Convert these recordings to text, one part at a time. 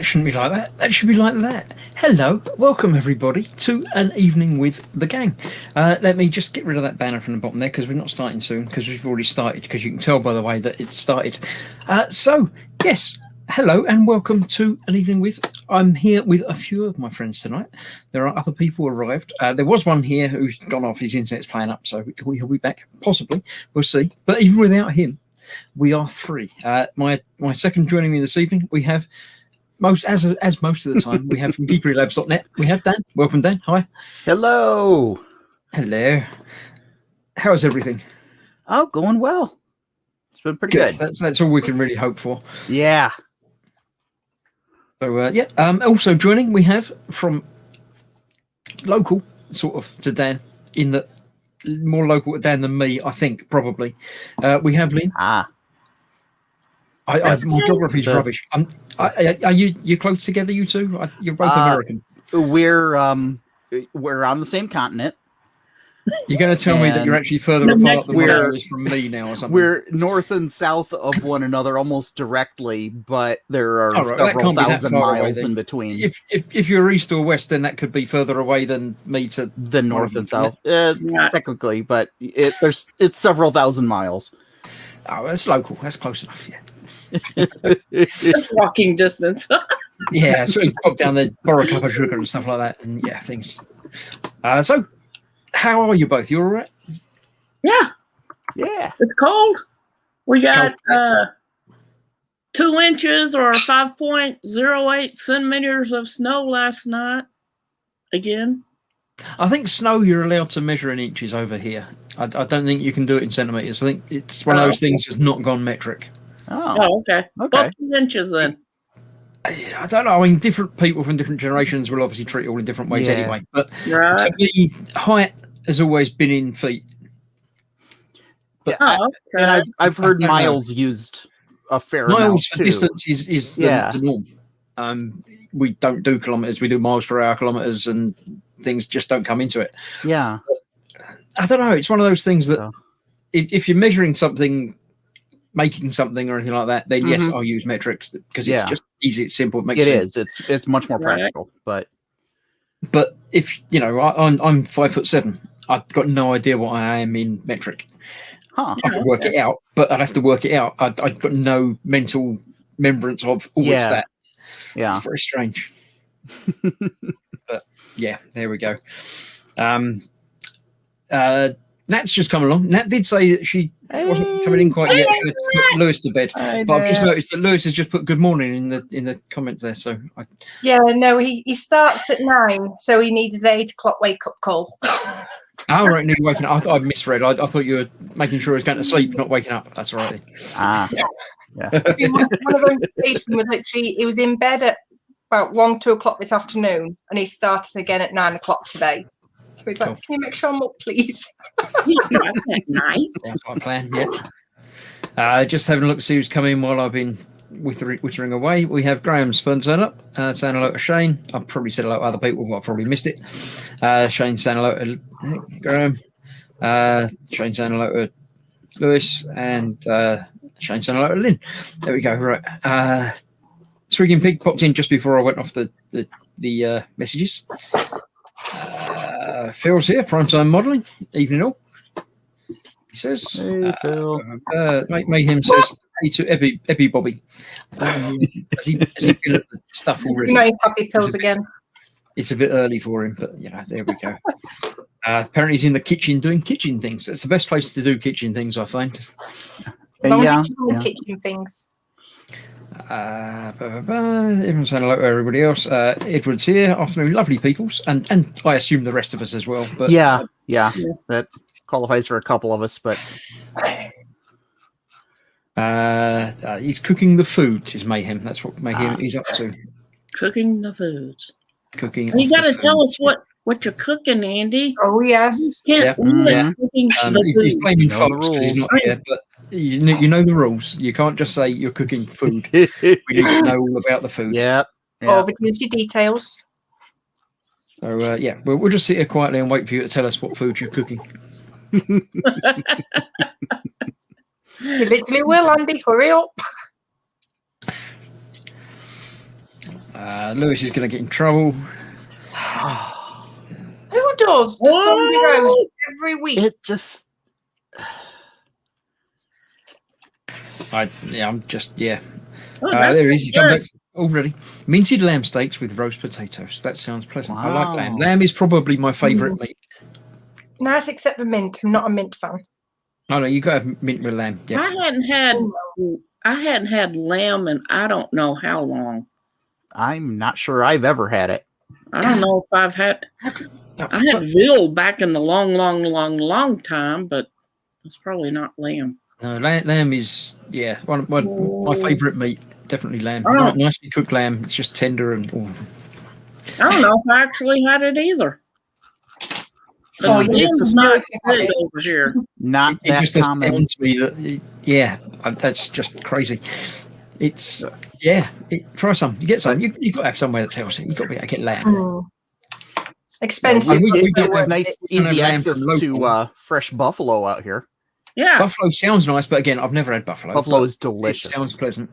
shouldn't be like that. That should be like that. Hello, welcome everybody to an evening with the gang. Let me just get rid of that banner from the bottom there because we're not starting soon because we've already started. Because you can tell by the way that it's started. So yes, hello and welcome to an evening with. I'm here with a few of my friends tonight. There are other people arrived. There was one here who's gone off. His internet's playing up, so he'll be back possibly. We'll see. But even without him, we are three. My second joining me this evening, we have most of the time we have from geekerylabs.net. We have Dan. Welcome, Dan. Hi. Hello. Hello. How's everything? Oh, going well. It's been pretty good. That's all we can really hope for. Yeah. So also joining we have from local sort of to Dan, in the more local to Dan than me, I think probably. We have Lynn. My geography's rubbish. Are you close together, you two? You're both American. We're on the same continent. You're going to tell me that you're actually further apart than where is from me now, or something? We're north and south of one another almost directly, but there are several thousand miles in between. If you're east or west, then that could be further away than me to the north and south, technically, but it's several thousand miles. Oh, that's local. That's close enough. Yeah. That's walking distance. Yeah, so we pop down there, borrow a cup of sugar and stuff like that, and yeah, things. So, how are you both? You all right? Yeah. It's cold. We got 2 inches or 5.08 centimeters of snow last night. Again. I think snow you're allowed to measure in inches over here. I don't think you can do it in centimeters. I think it's one of those things that's not gone metric. Oh, okay. About 2 inches then. I don't know. I mean, different people from different generations will obviously treat it all in different ways anyway. But to me, height has always been in feet. But and I've heard miles used a fair amount. Miles for distance is the norm. We don't do kilometers. We do miles per hour, kilometers, and things just don't come into it. Yeah. But I don't know. It's one of those things that if you're measuring something, making something or anything like that, then yes, I'll use metric because it's just easy, it's simple, it makes sense. It's much more practical. But if I'm 5'7", I've got no idea what I am in metric. I could work it out, but I'd have to work it out. I've got no mental remembrance of it's that. Yeah, it's very strange. But yeah, there we go. Nat's just come along. Nat did say that she wasn't coming in quite yet. She had to put Lewis to bed. But I've just noticed that Lewis has just put good morning in the comments there. So he starts at 9, so he needed an 8 o'clock wake up call. Oh, right, nearly waking up. I misread. I thought you were making sure he was going to sleep, not waking up. That's right. Yeah. One of those days when he was in bed at about 1-2 o'clock this afternoon, and he started again at 9 o'clock today. So he's like, "Can you make sure I'm up, please?" At night. That's my plan. Yeah. Just having a look to see who's come in while I've been whittering away. We have Graham's fun turn up, saying hello to Shane. I've probably said hello to other people, but I've probably missed it. Shane saying hello to Graham. Shane saying hello to Lewis, and Shane saying hello to Lynn. There we go. Right. Swigging Pig popped in just before I went off the messages. Phil's here, primetime modelling. Evening all. He says, "Hey, Phil." Mayhem says, "Hey to Ebby Bobby." Has he been at the stuff already? You know, he's happy pills again. It's a bit early for him, but there we go. Apparently, he's in the kitchen doing kitchen things. That's the best place to do kitchen things, I find. As long as you're doing kitchen things. Everyone's saying hello to everybody else. Edward's here. Afternoon, lovely peoples, and I assume the rest of us as well. But yeah, that qualifies for a couple of us. But he's cooking the food. Is Mayhem? That's what Mayhem is up to. Cooking the food. You got to tell us what you're cooking, Andy. Oh yes. Cooking he's blaming Fox because he's not here, but. You know the rules. You can't just say you're cooking food. We need to know all about the food. Yeah. Overuse your details. So we'll just sit here quietly and wait for you to tell us what food you're cooking. You literally will, Andy. Hurry up. Lewis is going to get in trouble. Who does the Sunday roast every week? It just. I'm just. Oh, there he is. He's come back already. Minted lamb steaks with roast potatoes. That sounds pleasant. I like lamb. Lamb is probably my favourite meat. Nice, except the mint. I'm not a mint fan. Oh no, you got to have mint with lamb. Yeah. I hadn't had lamb in I don't know how long. I'm not sure I've ever had it. I don't know if I've had. I had veal back in the long time, but it's probably not lamb. No, lamb is one my favourite meat. Definitely lamb. Nicely cooked lamb. It's just tender and. I don't know if I actually had it either. It's not good over here. Not it that just common. astounds me that that's just crazy. It's try some. You get some. You got to have somewhere that sells it. You got to be able to get lamb. Expensive. We got nice, easy access to fresh buffalo out here. Yeah, buffalo sounds nice, but again, I've never had buffalo. Buffalo is delicious. It sounds pleasant.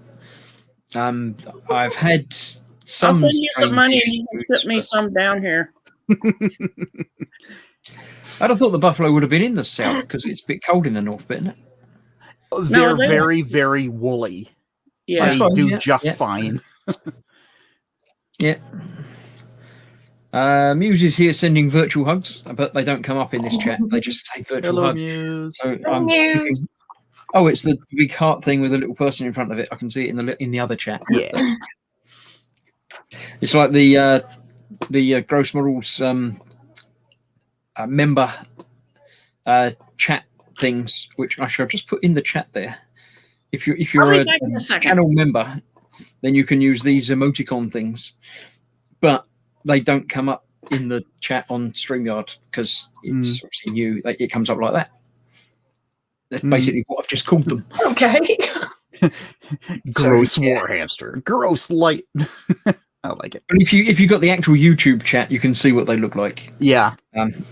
I've had some. I'll send you some money and you can put me some down here. I'd have thought the buffalo would have been in the south because it's a bit cold in the north, isn't it? They're very, very woolly. Yeah, they do just fine. Yeah. Muse is here sending virtual hugs, but they don't come up in this chat. They just say virtual hugs. Muse. So Muse. Oh, it's the big heart thing with a little person in front of it. I can see it in the other chat. Yeah. It's like the Gross Models member chat things, which I shall just put in the chat there. If you're a channel member, then you can use these emoticon things, but they don't come up in the chat on StreamYard because it's obviously new. It comes up like that. That's basically what I've just called them. Okay. Gross war hamster. Gross light. I like it. But if you got the actual YouTube chat, you can see what they look like. Yeah.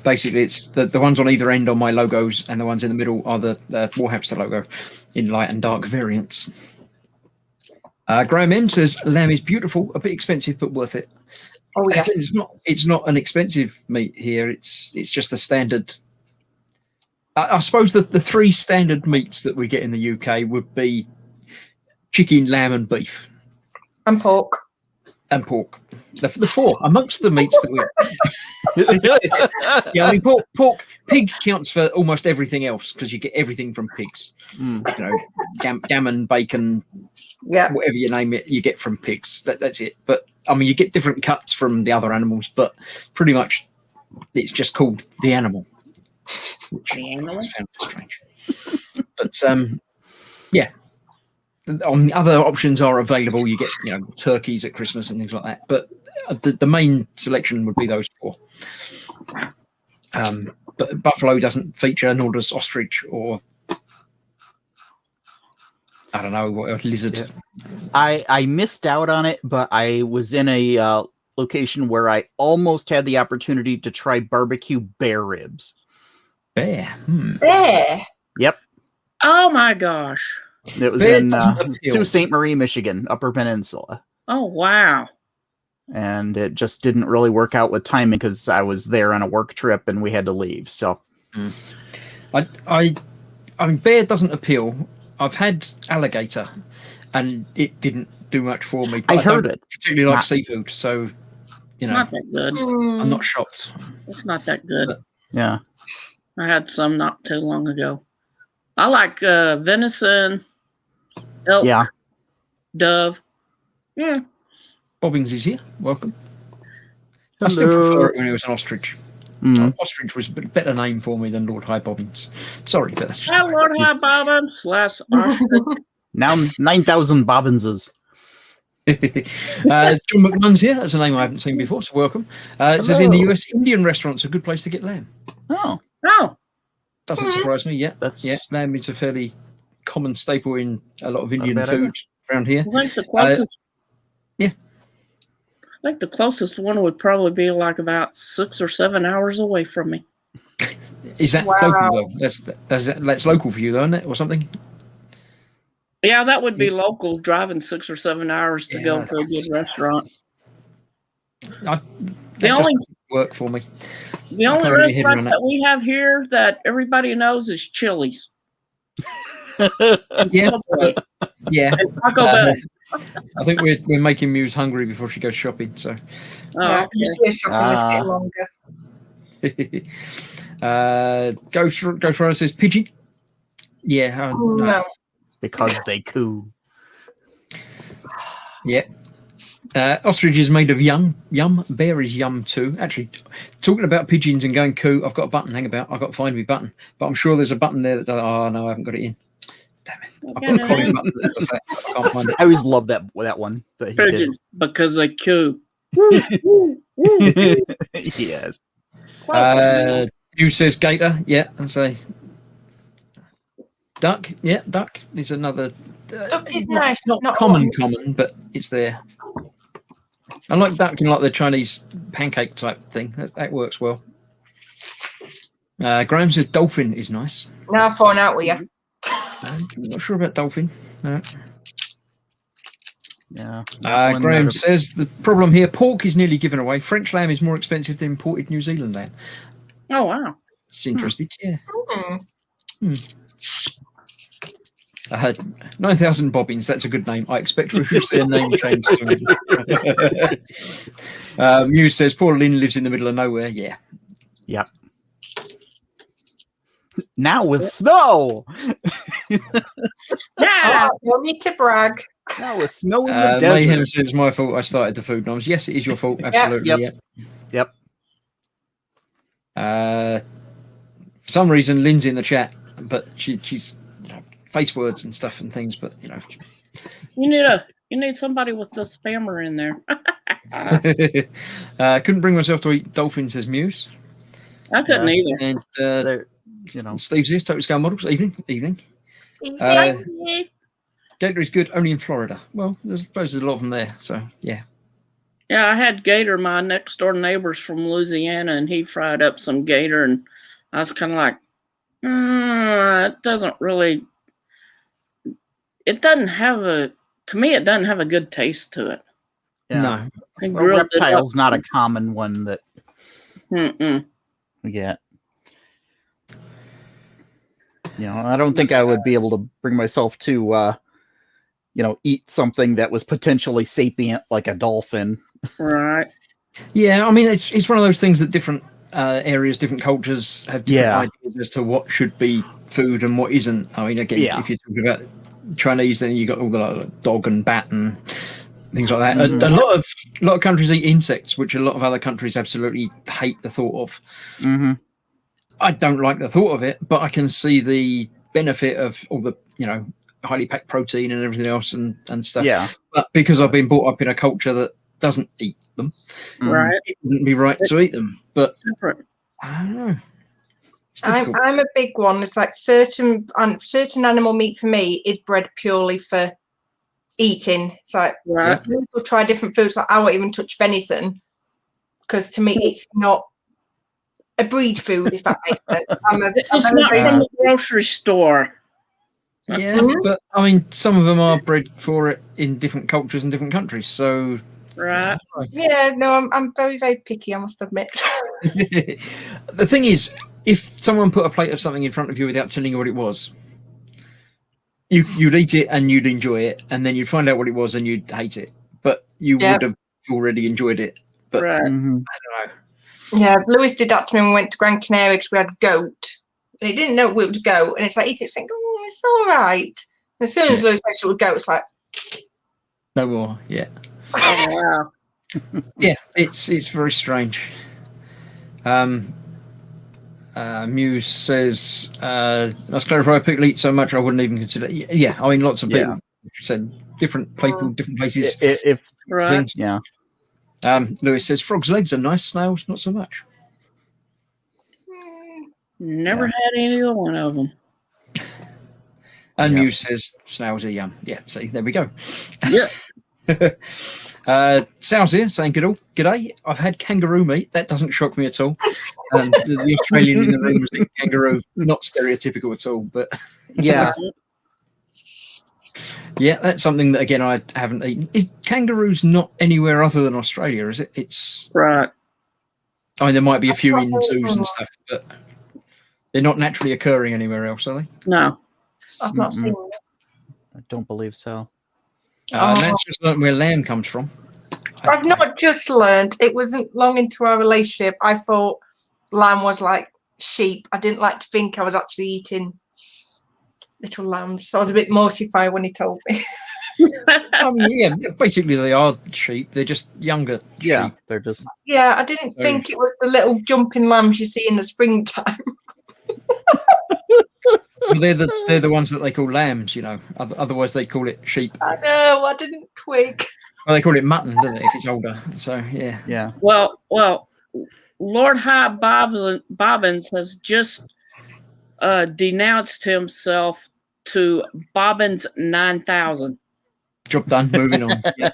Basically, it's the ones on either end are my logos, and the ones in the middle are the Warhamster logo in light and dark variants. Graham M says lamb is beautiful, a bit expensive, but worth it. Oh yeah. It's not an expensive meat here. It's just a standard. I suppose the three standard meats that we get in the UK would be chicken, lamb, and beef, and pork. And pork. The four amongst the meats that we. Yeah, I mean pork. Pig counts for almost everything else because you get everything from pigs. You know, gammon, bacon. Yeah. Whatever you name it, you get from pigs. That's it. But I mean, you get different cuts from the other animals, but pretty much it's just called the animal. Which I found strange. But yeah. The other options are available. You get, turkeys at Christmas and things like that. But the main selection would be those four. But buffalo doesn't feature, nor does ostrich or I don't know what lizard. Yeah. I missed out on it, but I was in a location where I almost had the opportunity to try barbecue bear ribs. Bear. Bear. Yep. Oh my gosh. It was in Sault Ste. Marie, Michigan, Upper Peninsula. Oh wow. And it just didn't really work out with timing because I was there on a work trip and we had to leave. So, I mean, bear doesn't appeal. I've had alligator, and it didn't do much for me. But I heard it. Particularly like seafood, so not that good. I'm not shocked. It's not that good. But, yeah, I had some not too long ago. I like venison, elk, dove. Yeah. Bobbins is here. Welcome. Hello. I still prefer it when it was an ostrich. Ostrich was a better name for me than Lord High Bobbins. Sorry, but that's just. Lord High Bobbins / ostrich. Now 9,000 Bobbinses. John McMunn's here. That's a name I haven't seen before, so welcome. It says in the US, Indian restaurants are a good place to get lamb. Oh. Doesn't surprise me yet. Lamb is a fairly common staple in a lot of Indian food around here. I think the closest. I think the closest one would probably be like about 6 or 7 hours away from me. Is that local though? That's local for you though, isn't it, or something? Yeah, that would be local. Driving 6 or 7 hours to go to a good restaurant. The only work for me. The only restaurant that we have here that everybody knows is Chili's. Yeah, yeah. And Taco Bell. I think we're making Muse hungry before she goes shopping. So, yeah, okay. Shopping is getting longer. Ghost Rider says pigeon. Yeah, no. Because they coo. Yeah. Ostrich is made of yum. Bear is yum too. Actually, talking about pigeons and going coo, I've got a button. Hang about. I've got to find me button. But I'm sure there's a button there that does. Oh no, I haven't got it in. Damn it! I've got a comment button that does that. I can't find it. I always love that one. That pigeons because they coo. Yes. You says gator. Yeah, and say duck. Yeah, duck is another. Duck is nice. Not common, but it's there. I like duck in like the Chinese pancake type thing. That works well. Graham says dolphin is nice. Now I've fallen out with you. I'm not sure about dolphin. No. Yeah. Graham says the problem here: pork is nearly given away. French lamb is more expensive than imported New Zealand lamb. Oh wow, it's interesting. Yeah. 9,000 bobbins. That's a good name. I expect we will see a name change soon. Muse says poor Lynn lives in the middle of nowhere. Yeah. Yep. Now with snow. Yeah, no need to brag. Now with snow in the desert. Mayhem says it's my fault. I started the food noms. Yes, it is your fault. Absolutely. Yep. For some reason, Lynn's in the chat, but she's face words and stuff and things. But you need somebody with the spammer in there. Couldn't bring myself to eat dolphin, says Muse. I couldn't either. And Steve's here. Total Scale Models. Evening. Gator is good only in Florida. Well, I suppose there's a lot of them there. So yeah. Yeah, I had Gator. My next door neighbor's from Louisiana, and he fried up some gator, and I was kind of like, it doesn't really. It doesn't have a good taste to it. Yeah. No. Reptile's not a common one that we get. I don't think I would be able to bring myself to, eat something that was potentially sapient like a dolphin. Right. Yeah, I mean, it's one of those things that different areas, different cultures have different ideas as to what should be food and what isn't. I mean, again, if you're talking about Chinese, then you got all the dog and bat and things like that. A lot of countries eat insects, which a lot of other countries absolutely hate the thought of. Mm-hmm. I don't like the thought of it, but I can see the benefit of all the highly packed protein and everything else and stuff. Yeah. But because I've been brought up in a culture that doesn't eat them, right, it wouldn't be right to eat them. But I don't know. I'm a big one. It's like certain animal meat for me is bred purely for eating. It's like people try different foods. Like I won't even touch venison because to me it's not a breed food. If that makes sense, it's not from the grocery store. Yeah, but I mean, some of them are bred for it in different cultures and different countries. So right. Yeah, no, I'm very, very picky. I must admit. The thing is, if someone put a plate of something in front of you without telling you what it was, you'd eat it and you'd enjoy it, and then you'd find out what it was and you'd hate it. But you would have already enjoyed it. But I don't know. Yeah, Lewis did that to me when we went to Gran Canaria because we had goat. And he didn't know it was goat. And it's like, eat it, think, it's all right. And as soon as Lewis mentioned it was goat, it's like, no more. Yeah. Oh, wow. Yeah, it's very strange. Muse says, let's clarify, people eat so much I wouldn't even consider. Yeah, I mean, lots of people said different people, different places. If things. Yeah. Lewis says frogs' legs are nice, snails not so much. Never had either one of them. And Muse says snails are yum. Yeah, see, there we go. Yeah. Sal's here saying g'day. I've had kangaroo meat. That doesn't shock me at all. The Australian in the room was eating kangaroo. Not stereotypical at all, but yeah. Yeah, that's something that again I haven't eaten. Kangaroo's not anywhere other than Australia, is it? It's Right. I mean, there might be a few in zoos and stuff, but they're not naturally occurring anywhere else, are they? No. I've not seen it. I don't believe so. That's just learned where lamb comes from. I've not just learned. It wasn't long into our relationship. I thought lamb was like sheep. I didn't like to think I was actually eating little lambs. So I was a bit mortified when he told me. I mean, yeah, basically they are sheep. They're just younger Yeah, sheep. they're just. Yeah, I didn't think it was the little jumping lambs you see in the springtime. Well, they're the ones that they call lambs, you know. Otherwise they call it sheep. I know, I didn't twig. Well, they call it mutton, don't they, if it's older. So yeah. Yeah. Well, Lord High Bobbins has just denounced himself to Bobbins 9000. Job done. Moving on. Yeah.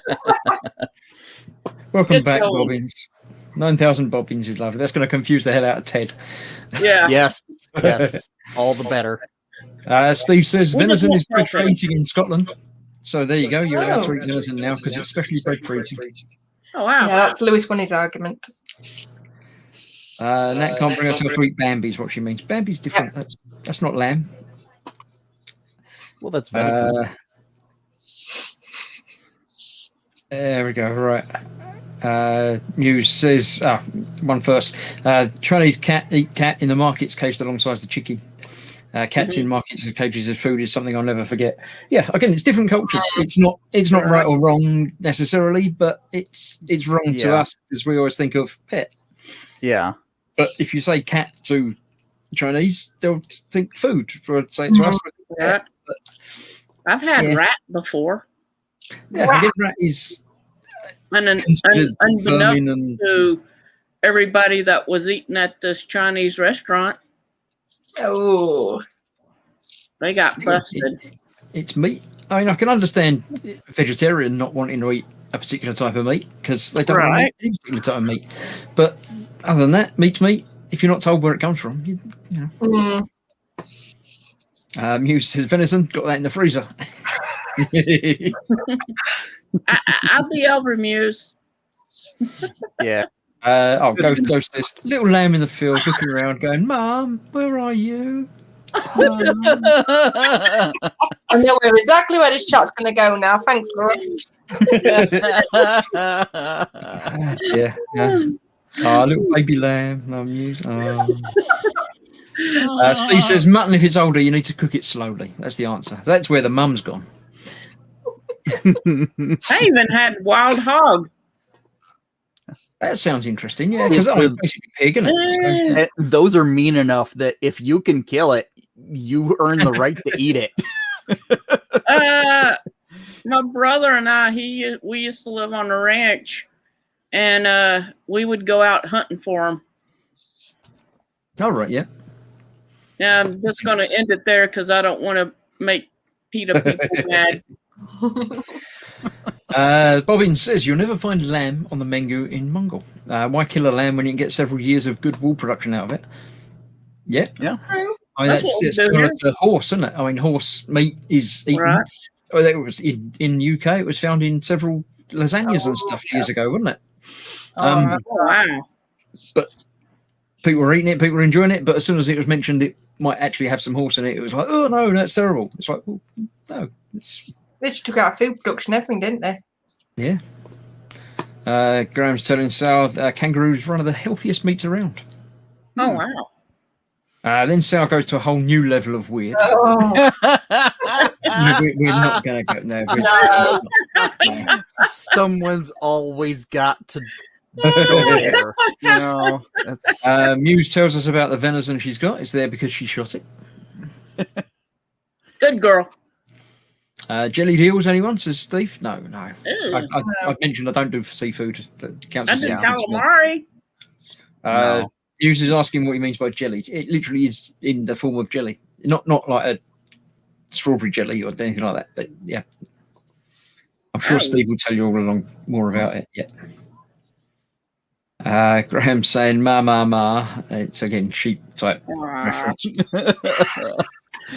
Welcome Good back, going. Bobbins. 9,000 Bobbins is lovely. That's going to confuse the hell out of Ted. Yeah. Yes. Yes. All the better. Steve says When does venison that is bred for happen? eating in Scotland. So there you go. You're allowed to Oh. eat venison now because it's specially bred for eating. Oh, wow. Yeah, that's Lewis won his argument. Nat can't bring herself to eat Bambi is what she means. Bambi's different. That's not lamb. Well, that's venison. There we go. Right. News says one first. Chinese cat eat cat in the markets caged alongside the chicken. Cats in markets and cages as food is something I'll never forget. Yeah, again, it's different cultures. It's not right or wrong necessarily, but it's wrong to us because we always think of pet. Yeah. But if you say cat to Chinese, they'll think food. For say to us, Right. I've had Yeah. rat before. yeah, I guess rat is And considered unbeknownst vermin and to everybody that was eating at this Chinese restaurant, Oh, they got busted. it's meat. I mean, I can understand a vegetarian not wanting to eat a particular type of meat because they don't want to eat any particular type of meat. But other than that, meat's meat. If you're not told where it comes from, you know. Muse says venison. Got that in the freezer. I'll be over, Muse. Yeah. Ghost says little lamb in the field looking around, going, "Mum, where are you?" Mum. I know exactly where this chat's going to go now. Thanks, Lewis. Yeah. Little baby lamb. No Muse. Steve says mutton. If it's older, you need to cook it slowly. That's the answer. That's where the mum's gone. I even had wild hog. That sounds interesting. Yeah, because I'm basically pig, isn't it? So, Those are mean enough that if you can kill it, you earn the right to eat it. My brother and I, we used to live on a ranch, and we would go out hunting for them. all right. Yeah. Now I'm just going to end it there because I don't want to make PETA people mad. Bobbins says you'll never find lamb on the menu in Mongol. Why kill a lamb when you can get several years of good wool production out of it? Yeah. I mean, That's what we it's do similar here. to horse, isn't it? I mean, horse meat is eaten. Right. Oh, it was in UK. It was found in several lasagnas and stuff years ago, wasn't it? Oh, wow. But people were eating it, people were enjoying it. But as soon as it was mentioned, it might actually have some horse in it. It was like, oh no, that's terrible. It's like, well, no, it's. They just took out food production, everything, didn't they? Yeah. Graham's telling Sal kangaroo is one of the healthiest meats around. Oh, wow. Then Sal goes to a whole new level of weird. Oh, We're not going to go there. no. Someone's always got to go there. You know, that's- Muse tells us about the venison she's got. It's there because she shot it. Good girl. Jellied eels, anyone? Says Steve. No. Ew. I mentioned I don't do seafood. That counts I as did seafood as well. calamari. No. Muse is asking what he means by jellied. It literally is in the form of jelly, not like a strawberry jelly or anything like that. But yeah, I'm sure Oh. Steve will tell you all along more about it. Yeah. Graham's saying ma ma ma. It's again sheep type Aw. reference.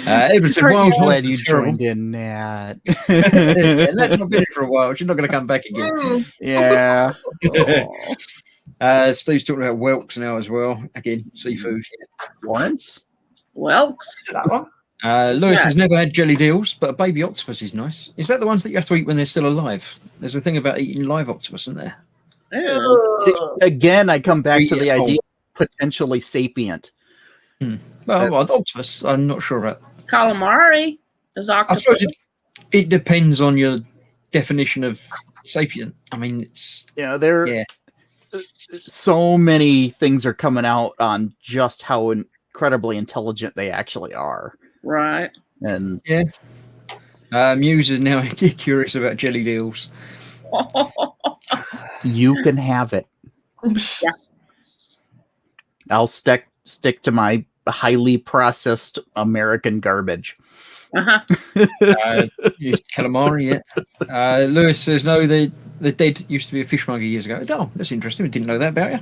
Edward said, "Well, I was Glad you terrible." joined in, Nat. And that's not been it for a while. She's not going to come back again. Yeah. Oh. Steve's talking about whelks now as well. Again, seafood. Lawrence? Whelks. That one. Lewis has never had jelly deals, but a baby octopus is nice. Is that the ones that you have to eat when they're still alive? There's a thing about eating live octopus, isn't there? Ew. Again, I come back to the Yeah. idea of potentially sapient. Well, octopus, I'm not sure about. Calamari is I octopus. suppose it depends on your definition of sapient. I mean, it's so many things are coming out on just how incredibly intelligent they actually are. Right. And Muse is now curious about jelly deals. you can have it. Yeah. I'll stick to my highly processed American garbage. Calamari, yeah. Lewis says, no, the dead used to be a fishmonger years ago. Oh, that's interesting. We didn't know that about you.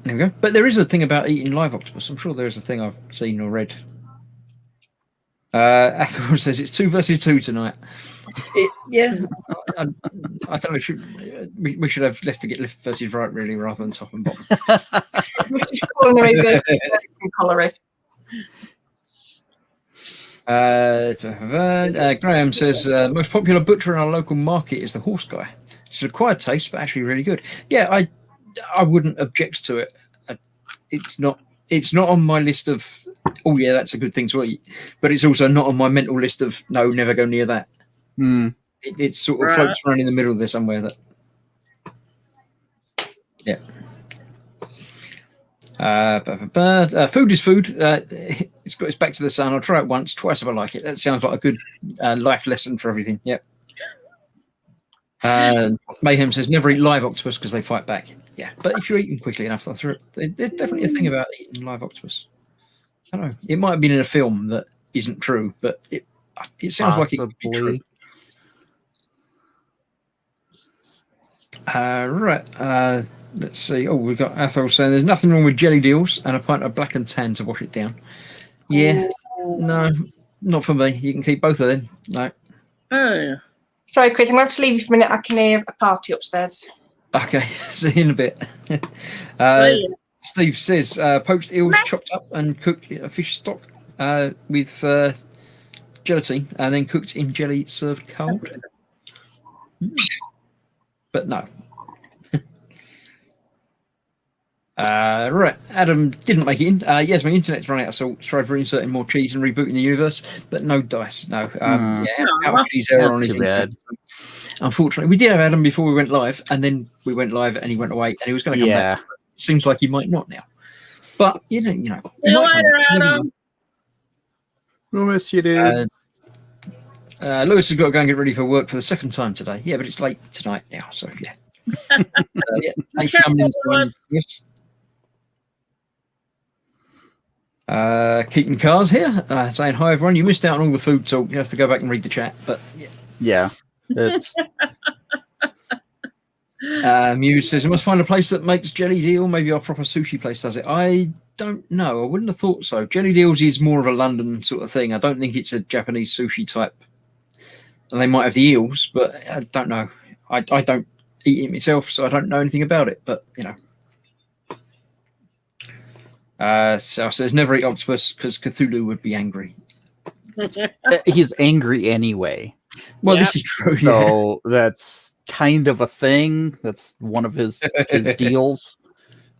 There we go. But there is a thing about eating live octopus. I'm sure there's a thing I've seen or read. Athel says it's 2 versus 2 tonight. I don't know. We should have left to get left versus right, really, rather than top and bottom. Coloring. Graham says most popular butcher in our local market is the horse guy. It's an acquired taste, but actually really good. Yeah, I wouldn't object to it. It's not on my list of that's a good thing to eat, but it's also not on my mental list of no, never go near that. It sort of floats around in the middle there somewhere. Food is food. It's back to the sun. I'll try it once, twice if I like it. That sounds like a good life lesson for everything. Yep. Mayhem says never eat live octopus because they fight back. Yeah, but if you eat them quickly enough, there's definitely a thing about eating live octopus. I don't know. It might have been in a film that isn't true, but it sounds like it could be true. Right. Let's see. Oh, we've got Athol saying there's nothing wrong with jelly deals and a pint of black and tan to wash it down. Yeah. No, not for me. You can keep both of them. No. Oh, yeah. Sorry, Chris, I'm going to have to leave you for a minute. I can hear a party upstairs. Okay. See you in a bit. Steve says poached eels chopped up and cooked in a fish stock with gelatin and then cooked in jelly served cold. But no. Right, Adam didn't make it in. Yes, my internet's run out of salt. Tried reinserting more cheese and rebooting the universe, but no dice. No. Out of cheese error on his internet. Unfortunately, we did have Adam before we went live, and then we went live, and he went away, and he was going to come back. Seems like he might not now. But you know. See you later, Adam. We'll miss you, dude. Lewis has got to go and get ready for work for the second time today. Yeah, but it's late tonight now, so yeah. Thanks for coming in. Keaton Cars here saying hi everyone. You missed out on all the food talk. You have to go back and read the chat. But yeah. Muse says I must find a place that makes jelly deal. Maybe our proper sushi place does it. I don't know. I wouldn't have thought so. Jelly deals is more of a London sort of thing. I don't think it's a Japanese sushi type. And they might have the eels, but I don't know. I don't eat it myself, so I don't know anything about it. But Sal says never eat octopus because Cthulhu would be angry. He's angry anyway. Well, this is true. So that's kind of a thing. That's one of his deals.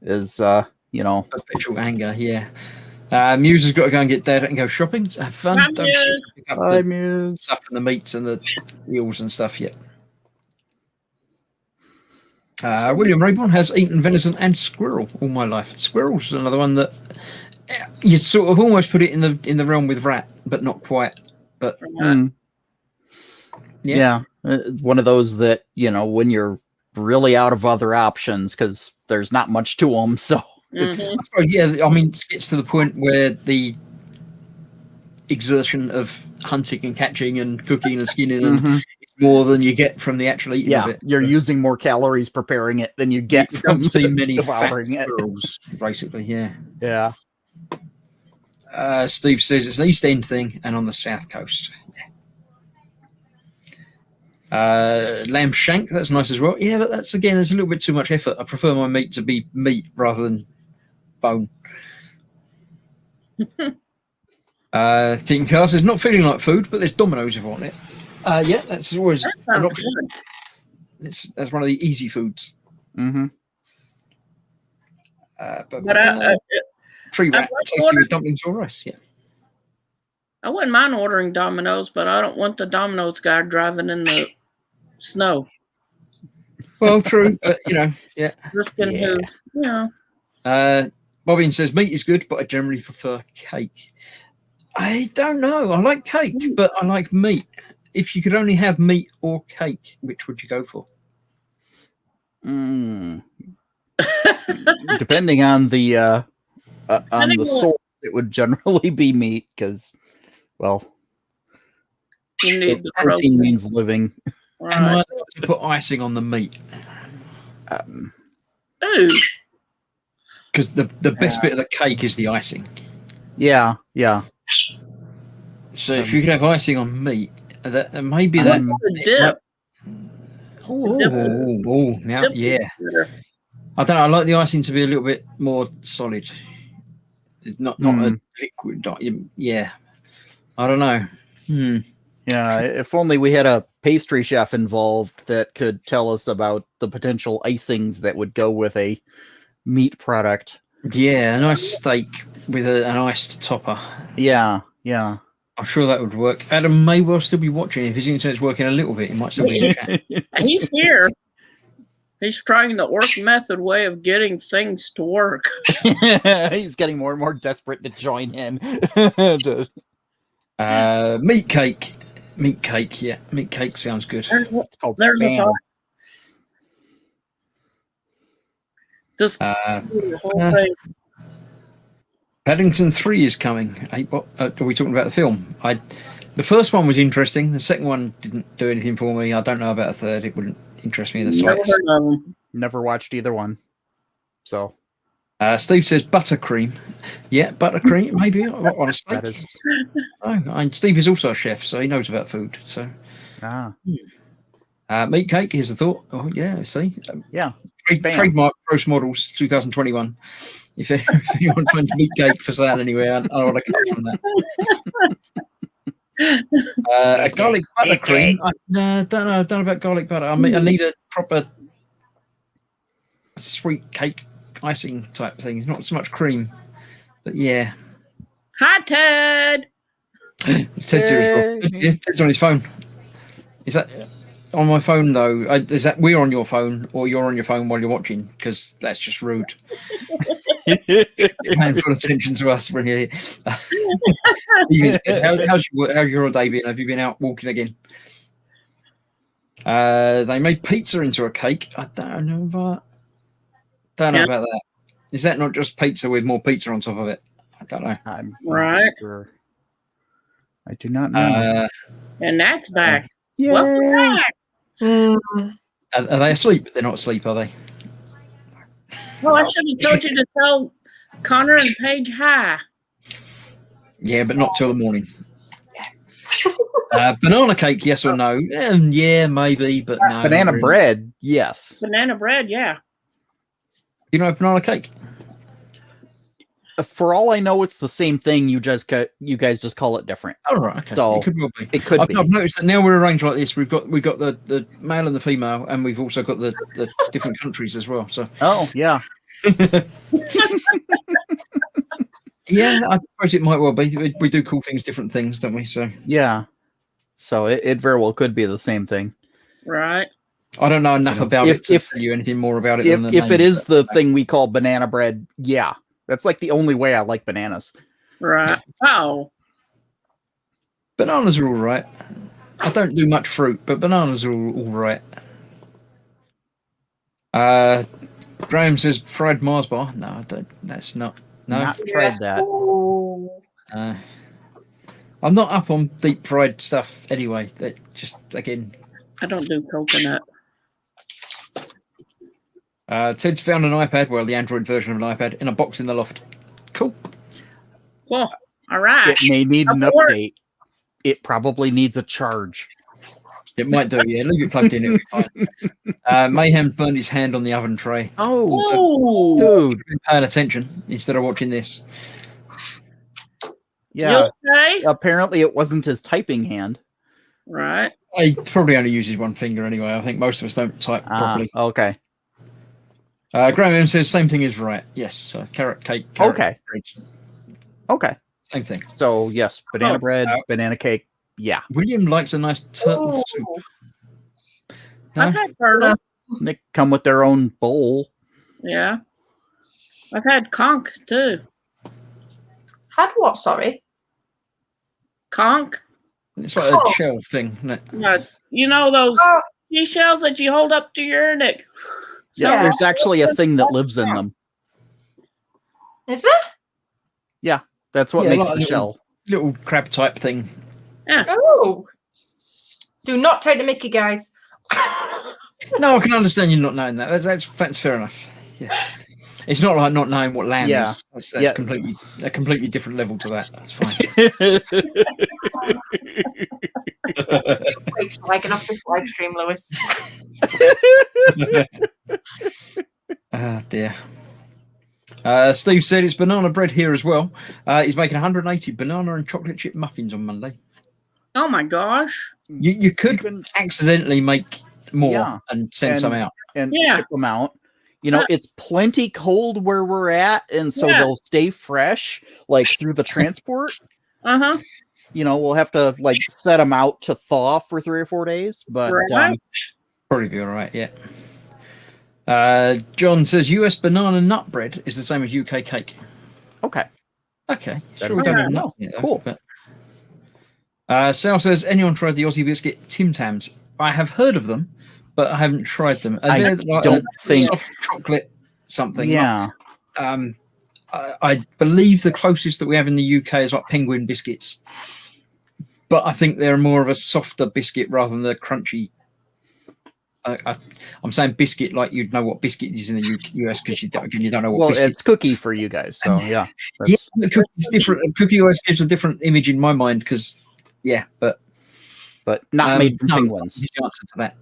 Is perpetual anger. Yeah. Muse has got to go and get Dad and go shopping. Have fun. Hi, Don't Muse. pick up Hi, the Muse. stuff and the meats and the eels and stuff yet. William Rayborn has eaten venison and squirrel all my life. Squirrel's another one that you'd sort of almost put it in the realm with rat, but not quite. But one of those that when you're really out of other options because there's not much to them. So it's I mean, it gets to the point where the exertion of hunting and catching and cooking and skinning and more than you get from the actual eating of it. You're using more calories preparing it than you get from see many fat devouring it. squirrels, basically. Yeah. Steve says it's an East End thing and on the south coast. Lamb shank, that's nice as well. Yeah, but that's again, there's a little bit too much effort. I prefer my meat to be meat rather than bone. King Carr says not feeling like food, but there's Domino's if I want it. Yeah, that's always That an sounds option. good. That's one of the easy foods. Mm-hmm. But Tree rat, like tasty order- with dumplings or rice. Yeah. I wouldn't mind ordering Domino's, but I don't want the Domino's guy driving in the snow. Well, true, but yeah. Risking Yeah. his, Bobbin says meat is good, but I generally prefer cake. I don't know. I like cake, but I like meat. If you could only have meat or cake, which would you go for? Depending on the source, it would generally be meat because, well, you need the protein means living. And I Right. like to put icing on the meat Ooh, because the best bit of the cake is the icing. Yeah. So if you could have icing on meat, that maybe I that. want the dip. Now, Dip yeah. is better. I don't know. I like the icing to be a little bit more solid. It's not a liquid. Yeah. I don't know. Yeah, if only we had a pastry chef involved that could tell us about the potential icings that would go with a meat product. Yeah, a nice steak with an iced topper. Yeah. I'm sure that would work. Adam may well still be watching. If his internet's working a little bit, he might still be in chat. He's here. He's trying the orc method way of getting things to work. He's getting more and more desperate to join in. Meat cake. Meat cake, yeah. Meat cake sounds good. It's called There's a spam. thought. Just the whole thing. Paddington 3 is coming. What, are we talking about the film? The first one was interesting. The second one didn't do anything for me. I don't know about a third. It wouldn't interest me in the Never slightest. heard of him. Never watched either one. So Steve says buttercream. Yeah, buttercream, maybe on a steak. that is And Steve is also a chef, so he knows about food. So meat cake, here's the thought. Oh, yeah, see? yeah. Trademark Gross Models 2021. If anyone finds meat cake for sale anywhere, I want to cut from that. A garlic buttercream. I don't know about garlic butter. I need a proper sweet cake icing type thing. It's not so much cream, but yeah. Hi, Ted. Ted's here as well. Yeah, Ted's on his phone. Is that on my phone though? Is that we're on your phone or you're on your phone while you're watching? Because that's just rude. Paying full attention to us when you're here. How's your day been? Have you been out walking again? They made pizza into a cake. I don't know about that. Is that not just pizza with more pizza on top of it? I don't know. I'm Right. sure. I do not know. And that's back. Yay! Welcome back. Are they asleep? They're not asleep, are they? Well, I should have told you to tell Connor and Paige hi. Yeah, but not till the morning. Banana cake, yes or no? Yeah, maybe, but no. Banana not really. bread, yes. Banana bread, yeah. You know banana cake? For all I know, it's the same thing. You guys just call it different. Oh, right. Okay. So, it could well be. It could be. I've noticed that now we're arranged like this. We've got the male and the female, and we've also got the different countries as well. So Oh, yeah. yeah, I suppose it might well be. We do call things different things, don't we? So Yeah. So it very well could be the same thing. Right. I don't know enough about it to if- tell you anything more about it. If than the it name, is but- the thing we call banana bread, yeah. That's like the only way I like bananas. Right. Oh. Bananas are all right. I don't do much fruit, but bananas are all right. Graham says fried Mars bar. No, that's not. No, Not tried that. I'm not up on deep fried stuff anyway. That just again. I don't do coconut. Ted's found an iPad, well, the Android version of an iPad, in a box in the loft. Cool. Well, All right. It may need an Abort. update. It probably needs a charge. It might do, yeah. Leave it plugged in, it'll be fine. Mayhem burned his hand on the oven tray. Oh, Ooh. dude. Been paying attention instead of watching this. Yeah. You okay? Apparently, it wasn't his typing hand. Right. He probably only uses one finger anyway. I think most of us don't type properly. Okay. Graham M says same thing is right. Yes, so carrot cake. Carrot Okay. bread, Okay. same thing. So yes, banana Oh, bread, banana cake. Yeah. William likes a nice turtle soup. No? I've had turtle. They come with their own bowl. Yeah. I've had conch too. Had what? Sorry. Conch. It's like Oh. a shell thing, isn't it? You know those Oh, seashells that you hold up to your neck. Yeah, Yeah. there's actually a thing that lives in them. is there? That's what Yeah, makes like the a shell. Little crab type thing. Oh. Do not take the Mickey, guys. No, I can understand you not knowing that. That's fair enough. Yeah. It's not like not knowing what lamb Yeah. is. That's Yeah. completely a completely different level to that. That's fine. Wait till I get off this live stream, Lewis. Ah, dear. Steve said it's banana bread here as well. He's making 180 banana and chocolate chip muffins on Monday. Oh my gosh. You could Even- accidentally make more Yeah. and send some out. and Yeah. ship them out. You know, it's plenty cold where we're at, and so Yeah. they'll stay fresh, like through the transport. Uh-huh. You know, we'll have to like set them out to thaw for 3 or 4 days, but Right. Probably be all right, yeah. John says US banana nut bread is the same as UK cake. okay, Okay, That's sure we don't okay. have nut yet, though, Cool. but- Sal says, anyone tried the Aussie biscuit Tim Tams? I have heard of them, but I haven't tried them. I They're like don't a think- soft chocolate something. yeah, I believe the closest that we have in the UK is like penguin biscuits, but I think they're more of a softer biscuit rather than the crunchy. I'm saying biscuit like you'd know what biscuit is in the US because you don't know what well, biscuit. it's cookie for you guys, so yeah, Yeah, that's- the cookie's different. Cookie always gives a different image in my mind because, but but not made from no, penguins. is the answer to that.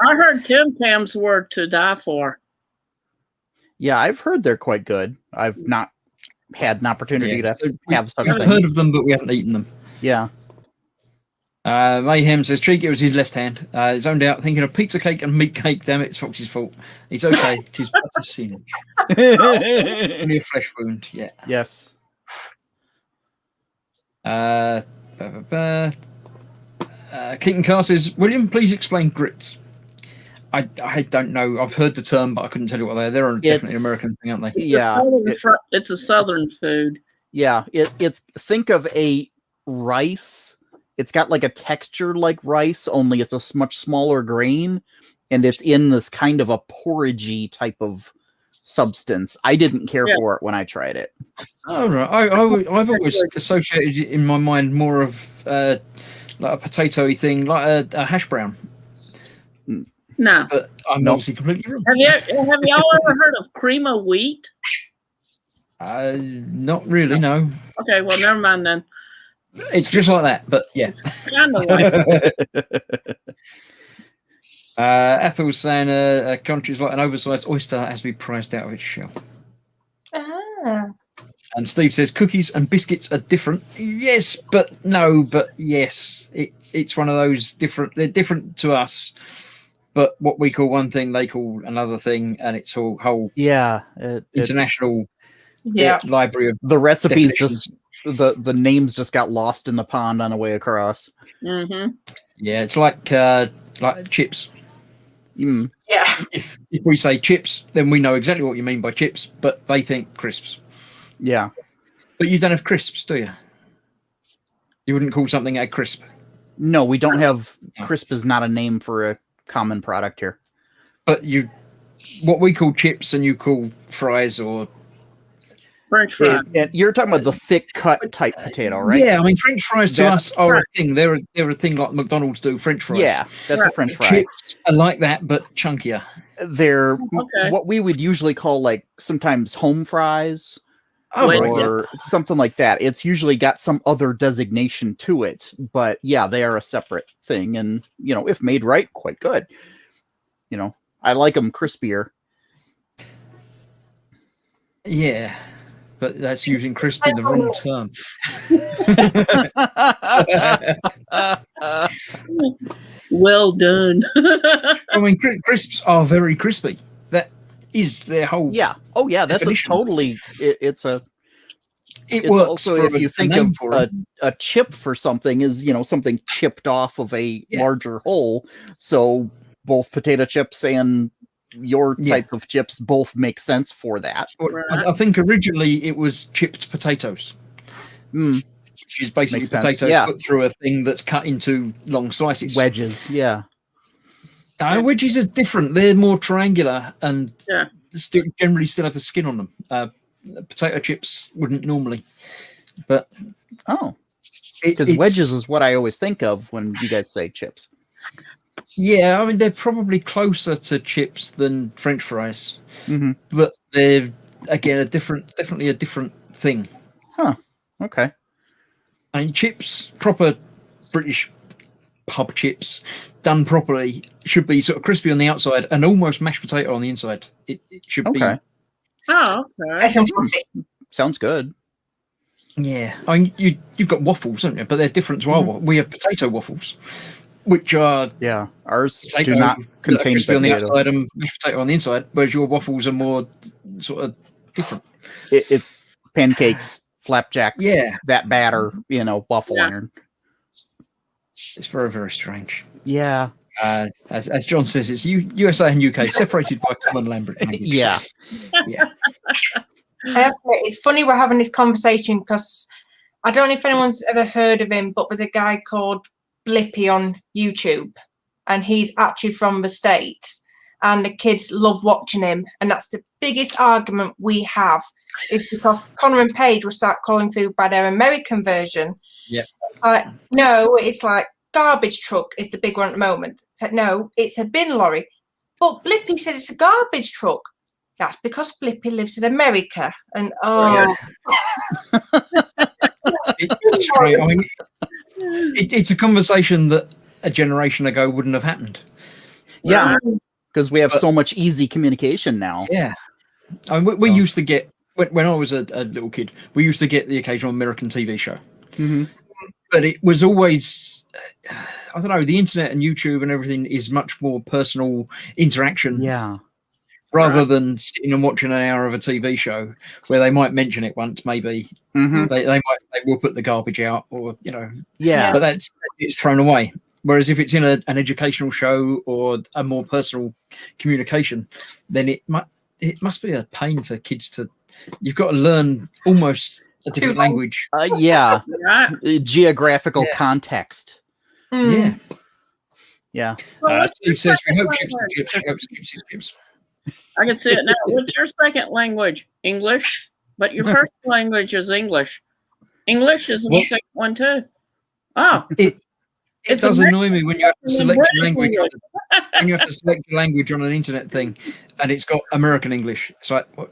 I heard Tim Tam's were to die for. Yeah, I've heard they're quite good. I've not had an opportunity Yeah, to so have such I've things. heard of them, but we haven't eaten them. Yeah, Mayhem says Cheeky was his left hand. Zoned out, thinking of pizza cake and meat cake. Damn it, it's Fox's fault. He's okay. Tis but a sin. Only a flesh wound. Yeah. yes. Keaton Carr says, William, please explain grits. I don't know. I've heard the term, but I couldn't tell you what they are. They're definitely an American thing, aren't they? Yeah, It's a southern food. yeah. It's think of a rice. It's got like a texture like rice, only it's a much smaller grain, and it's in this kind of a porridgey type of substance. I didn't care Yeah. for it when I tried it. Oh, right. I've always associated it in my mind more of like a potato-y thing, like a hash brown. No. But I'm Nope. obviously completely wrong. Have y'all ever heard of cream of wheat? Not really, no. Okay, well never mind then. It's just like that, but yes. Kind of like Ethel's saying a country is like an oversized oyster that has to be prized out of its shell. Ah. And Steve says cookies and biscuits are different. Yes, but no, but yes. It's one of those different. They're different to us, but what we call one thing, they call another thing, and it's all whole Yeah, international Yeah. library of. the recipes Definitions. just the names just got lost in the pond on the way across. mm-hmm. Yeah, it's like chips. Mm. Yeah. If we say chips, then we know exactly what you mean by chips, but they think crisps. Yeah, But you don't have crisps, do you? You wouldn't call something a crisp. no, we don't have. No. Crisp is not a name for a common product here. But what we call chips and you call fries or. French fry. And you're talking about the thick cut type potato, right? Yeah, I mean, French fries to That's us are a thing. They're a thing like McDonald's do French fries. Yeah, that's a Right. French fry. Chips are like that, but chunkier. They're Okay. what we would usually call like sometimes home fries. Oh, Wedge. right, yeah. or something like that. It's usually got some other designation to it, but yeah, they are a separate thing, and if made right, quite good. I like them crispier. Yeah, but that's using crispy in the wrong term. Well done. I mean, crisps are very crispy. That is their whole. Yeah. Oh yeah, that's definition. it's It it's works. also, for if you a think name of for it. a chip for something, is something chipped off of a Yeah. larger whole. So both potato chips and your Yeah. type of chips both make sense for that. I think originally it was chipped potatoes, Mm, which is basically Makes sense, potatoes yeah. put through a thing that's cut into long slices. wedges, yeah. Wedges are different. They're more triangular and Yeah. generally still have the skin on them. Potato chips wouldn't normally, but Oh, it's because wedges is what I always think of when you guys say chips. Yeah, I mean they're probably closer to chips than French fries, Mm-hmm. but they're again definitely a different thing. Okay. I mean, chips, proper British pub chips, done properly, should be sort of crispy on the outside and almost mashed potato on the inside. It should Okay. Oh, okay. That's fantastic. Sounds good. be. Yeah, I mean you've got waffles, haven't you? But they're different to our Mhm. waffles. We have potato waffles, which are Yeah. Ours potato do not that are contain crispy on the potato. outside and mashed potato on the inside, whereas your waffles are more sort of different. It pancakes, flapjacks, Yeah, that batter, waffle Yeah. iron. it's very, very strange. Yeah. As John says, it's USA and UK separated by common language. Yeah. Yeah. It's funny we're having this conversation because I don't know if anyone's ever heard of him, but there's a guy called Blippy on YouTube, and he's actually from the States, and the kids love watching him. And that's the biggest argument we have, is because Connor and Paige will start calling food by their American version. Yeah. No, it's like garbage truck is the big one at the moment. It's like, no, it's a bin lorry. But Blippy said it's a garbage truck. That's because Blippy lives in America. And It's great. I mean, it's a conversation that a generation ago wouldn't have happened. Yeah. Because we have But- so much easy communication now. Yeah. I mean, we used to get, when I was a little kid, we used to get the occasional American TV show. Mm-hmm. But it was always, I don't know, the internet and YouTube and everything is much more personal interaction. Yeah. Rather than sitting and watching an hour of a TV show where they might mention it once, maybe Mm-hmm. they will put the garbage out, or Yeah. but it's thrown away. Whereas if it's in an educational show or a more personal communication, then it must be a pain for kids to. You've got to learn almost a different language. Yeah. Right. Geographical Yeah. context. Yeah. Yeah. Well, what's Steve your says we second hope chips and language? chips. We hope chips and chips. I can see it now. What's your second language? English? But your first language is English. English is the Well- second one too. Oh, It It's does American annoy me when you have to select your British language. English. When you have to select your language on an internet thing, and it's got American English. It's like, what?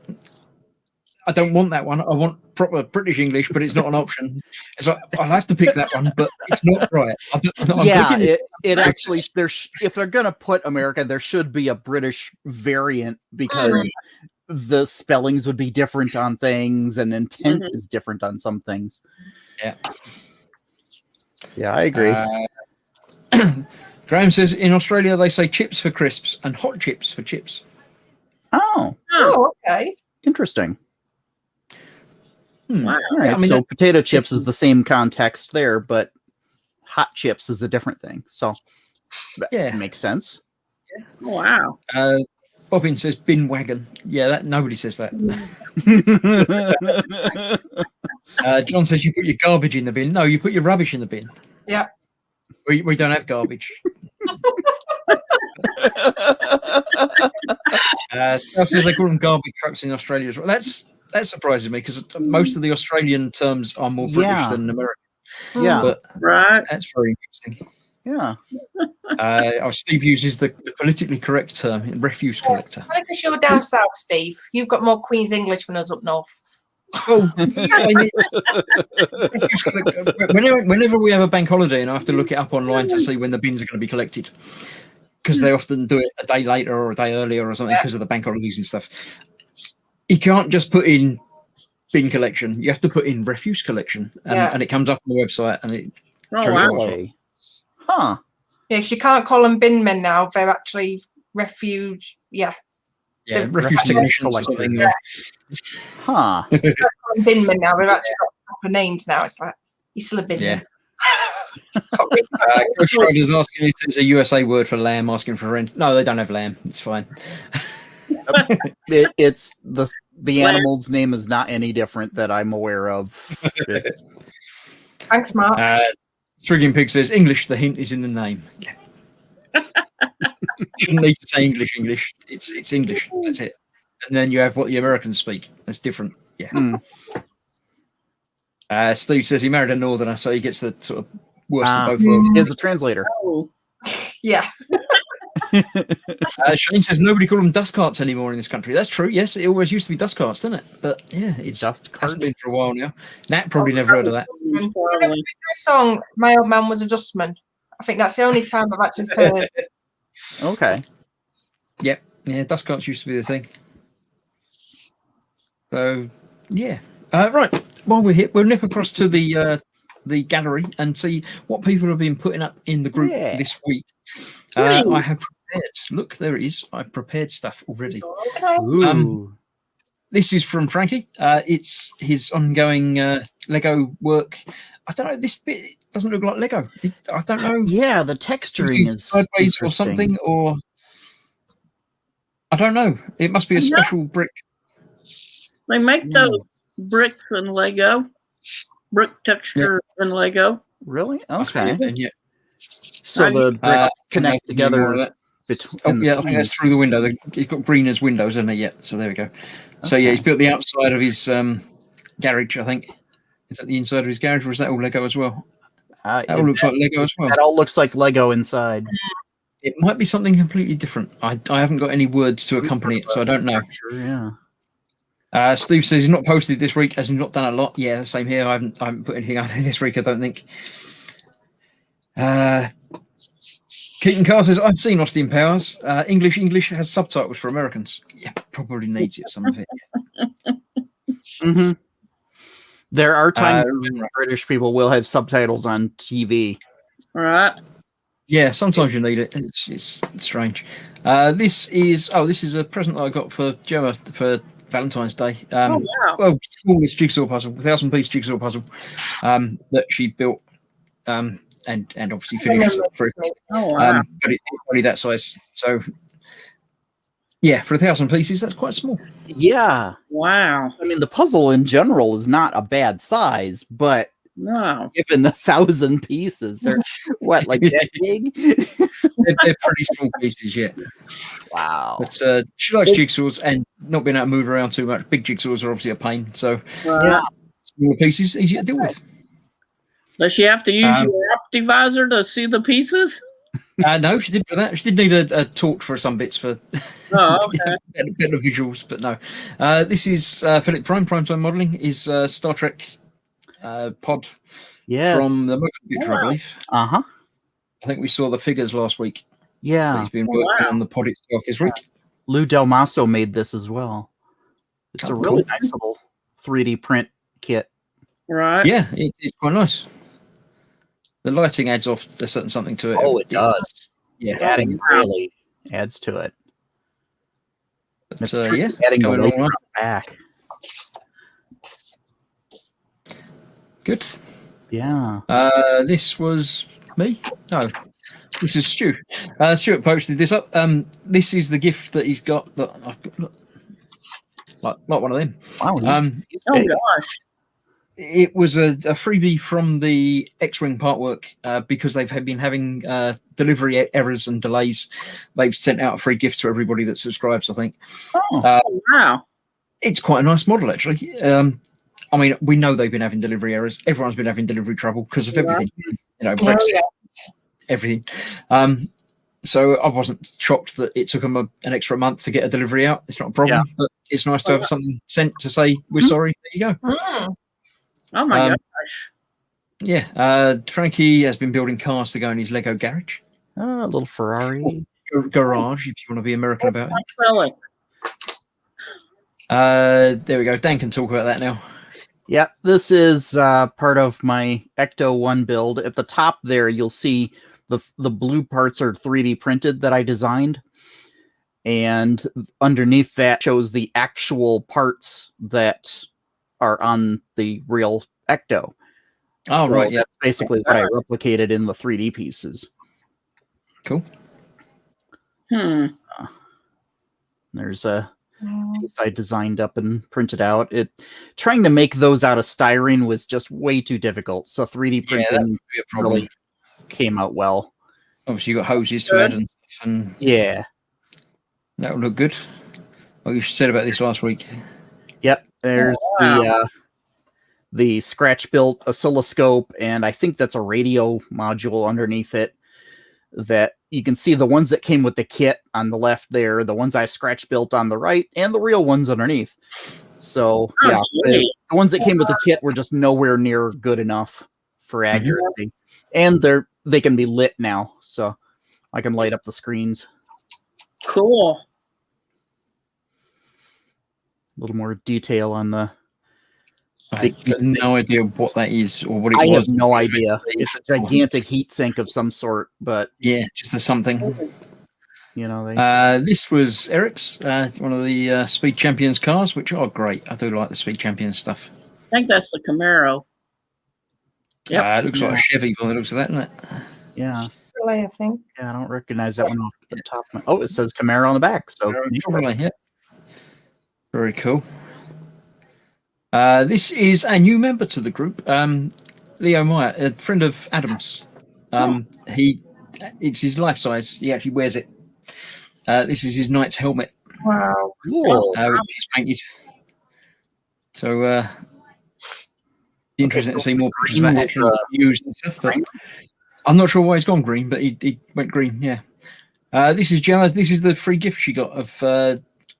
I don't want that one. I want proper British English, but it's not an option. It's like I'll have to pick that one, but it's not right. I'm Yeah. looking at It actually, if they're going to put America, there should be a British variant, because the spellings would be different on things and intent is different on some things. Yeah. Yeah, I agree. Graham says in Australia they say chips for crisps and hot chips for chips. Oh, Oh, okay. interesting. wow. All right. I mean, So that- potato chips is the same context there, but hot chips is a different thing. So that Yeah. makes sense. Wow. Bobbin says bin wagon. Yeah, that nobody says that. John says you put your garbage in the bin. No, you put your rubbish in the bin. Yeah. We don't have garbage. Stuff says they call them garbage trucks in Australia as well. That surprises me because most of the Australian terms are more British Yeah. than American. Yeah. But Right. that's very interesting. Yeah. Steve uses the politically correct term, refuse collector. Because you're down south, Steve. You've got more Queen's English than us up north. Oh, yeah, I mean, whenever we have a bank holiday, and I have to look it up online to see when the bins are going to be collected, because they often do it a day later or a day earlier or something because of the bank holidays and stuff. You can't just put in bin collection. You have to put in refuse collection, and it comes up on the website, and it Really? Huh. Yeah, because you can't call them bin men now. They're actually refuge. Yeah. Yeah, refuse technicians or something. Yeah. Huh. You can't call them bin men now. They've actually got proper names now. It's like, you're still a bin man. Ghost Rider's asking if there's a USA word for lamb, asking for rent. No, they don't have lamb. It's fine. It's the animal's name is not any different that I'm aware of. Thanks, Mark. Frigging Pig says English. The hint is in the name. Yeah. Shouldn't need to say English. It's English. That's it. And then you have what the Americans speak. That's different. Yeah. Steve says he married a northerner, so he gets the sort of worst of both worlds. Here's a translator. Oh. Yeah. Shane says nobody call them dust carts anymore in this country. That's true. Yes, it always used to be dust carts, didn't it? But yeah, it's hasn't been for a while now. Nat probably never heard of that. The song "My Old Man Was a Dustman." I think that's the only time I've actually heard. Okay. Yep. Yeah, dust carts used to be the thing. So yeah. Right. While we're here, we'll nip across to the gallery and see what people have been putting up in the group this week. I have prepared. Look, there it is. I've prepared stuff already. This is from Frankie. It's his ongoing Lego work. I don't know. This bit doesn't look like Lego. I don't know. Yeah, the texturing is sideways or something, or I don't know. It must be a special brick. They make those bricks in Lego, brick texture in Lego. Really? Okay. And yeah. So the bricks connect together. I think that's through the window. He's got green as windows, hasn't he? Yeah. So there we go. So yeah, he's built the outside of his garage. I think is that the inside of his garage, or is that all Lego as well? That all looks like Lego as well. That all looks like Lego inside. It might be something completely different. I haven't got any words to accompany it, so I don't know. Yeah. Steve says he's not posted this week, as he's not done a lot. Yeah, same here. I haven't put anything out there this week, I don't think. Keaton Carr says, I've seen Austin Powers. English has subtitles for Americans. Yeah, probably needs it, some of it. Mm-hmm. There are times when British people will have subtitles on TV. Right. Yeah, sometimes you need it. It's strange. This is a present that I got for Gemma for Valentine's Day. Wow. Well, smallest jigsaw puzzle, 1,000-piece jigsaw puzzle that she built and obviously finished for it. But it's only that size. So yeah, for 1,000 pieces, that's quite small. Yeah. Wow. I mean, the puzzle in general is not a bad size, but given 1,000 pieces, they're what, like that big? they're pretty small pieces, yeah. Wow. But she likes jigsaws and not being able to move around too much. Big jigsaws are obviously a pain, so smaller pieces easier to deal with. Does she have to use your Optivisor to see the pieces? No, she did for that. She did need a torch for some bits for better visuals, but no. This is Philip Primetime Modelling is Star Trek pod from the motion picture, I believe. I think we saw the figures last week. Yeah. He's been working on the pod itself this week. Lou Del Maso made this as well. It's a really nice little 3D print kit. Right. Yeah, it's quite nice. The lighting adds off a certain something to it. Oh, it does. Yeah. Adding really adds to it. But, adding the weight on the back. Good. Yeah. This was me? No. This is Stu. Stuart posted this up. This is the gift that he's got that I've got. Look, like one of them. Wow. Oh gosh. It was a freebie from the X-Wing part work because they've been having delivery errors and delays. They've sent out a free gift to everybody that subscribes, I think. Oh, wow. It's quite a nice model, actually. I mean, we know they've been having delivery errors. Everyone's been having delivery trouble because of everything. You know, Brexit, everything. So I wasn't shocked that it took them an extra month to get a delivery out. It's not a problem. But it's nice to have something sent to say we're sorry. There you go. Oh my gosh. Yeah, Frankie has been building cars to go in his Lego garage. A little Ferrari. Garage, if you want to be American about it. Selling. There we go. Dan can talk about that now. Yeah, this is part of my Ecto 1 build. At the top there, you'll see the blue parts are 3D printed that I designed. And underneath that shows the actual parts that are on the real Ecto. Oh, right. Yeah. That's basically what I replicated in the 3D pieces. Cool. There's a piece I designed up and printed out. Trying to make those out of styrene was just way too difficult. So 3D printing really came out well. Obviously, you got hoses to add and stuff, and yeah, that would look good. What you said about this last week. Yep. There's the scratch built oscilloscope, and I think that's a radio module underneath it. That you can see the ones that came with the kit on the left there, the ones I scratch built on the right, and the real ones underneath. So the ones that came with the kit were just nowhere near good enough for accuracy. And they can be lit now, so I can light up the screens. Cool. A little more detail on the. I have no idea what that is or what it was. I have no idea. It's a gigantic heat sink of some sort, but yeah, just a something. You know, this was Eric's, one of the Speed Champions cars, which are great. I do like the Speed Champions stuff. I think that's the Camaro. Yeah, it looks like a Chevy by the looks of that, doesn't it? Yeah. I think. Yeah, I don't recognize that one off the top. Oh, it says Camaro on the back. So yeah. Very cool. This is a new member to the group, Leo Meyer, a friend of Adam's. It's his life size. He actually wears it. This is his knight's helmet. Wow. Cool. Which is painted. So, interesting to see more pictures of that actually used and stuff. But I'm not sure why he's gone green, but he went green. Yeah. This is Gemma. This is the free gift she got of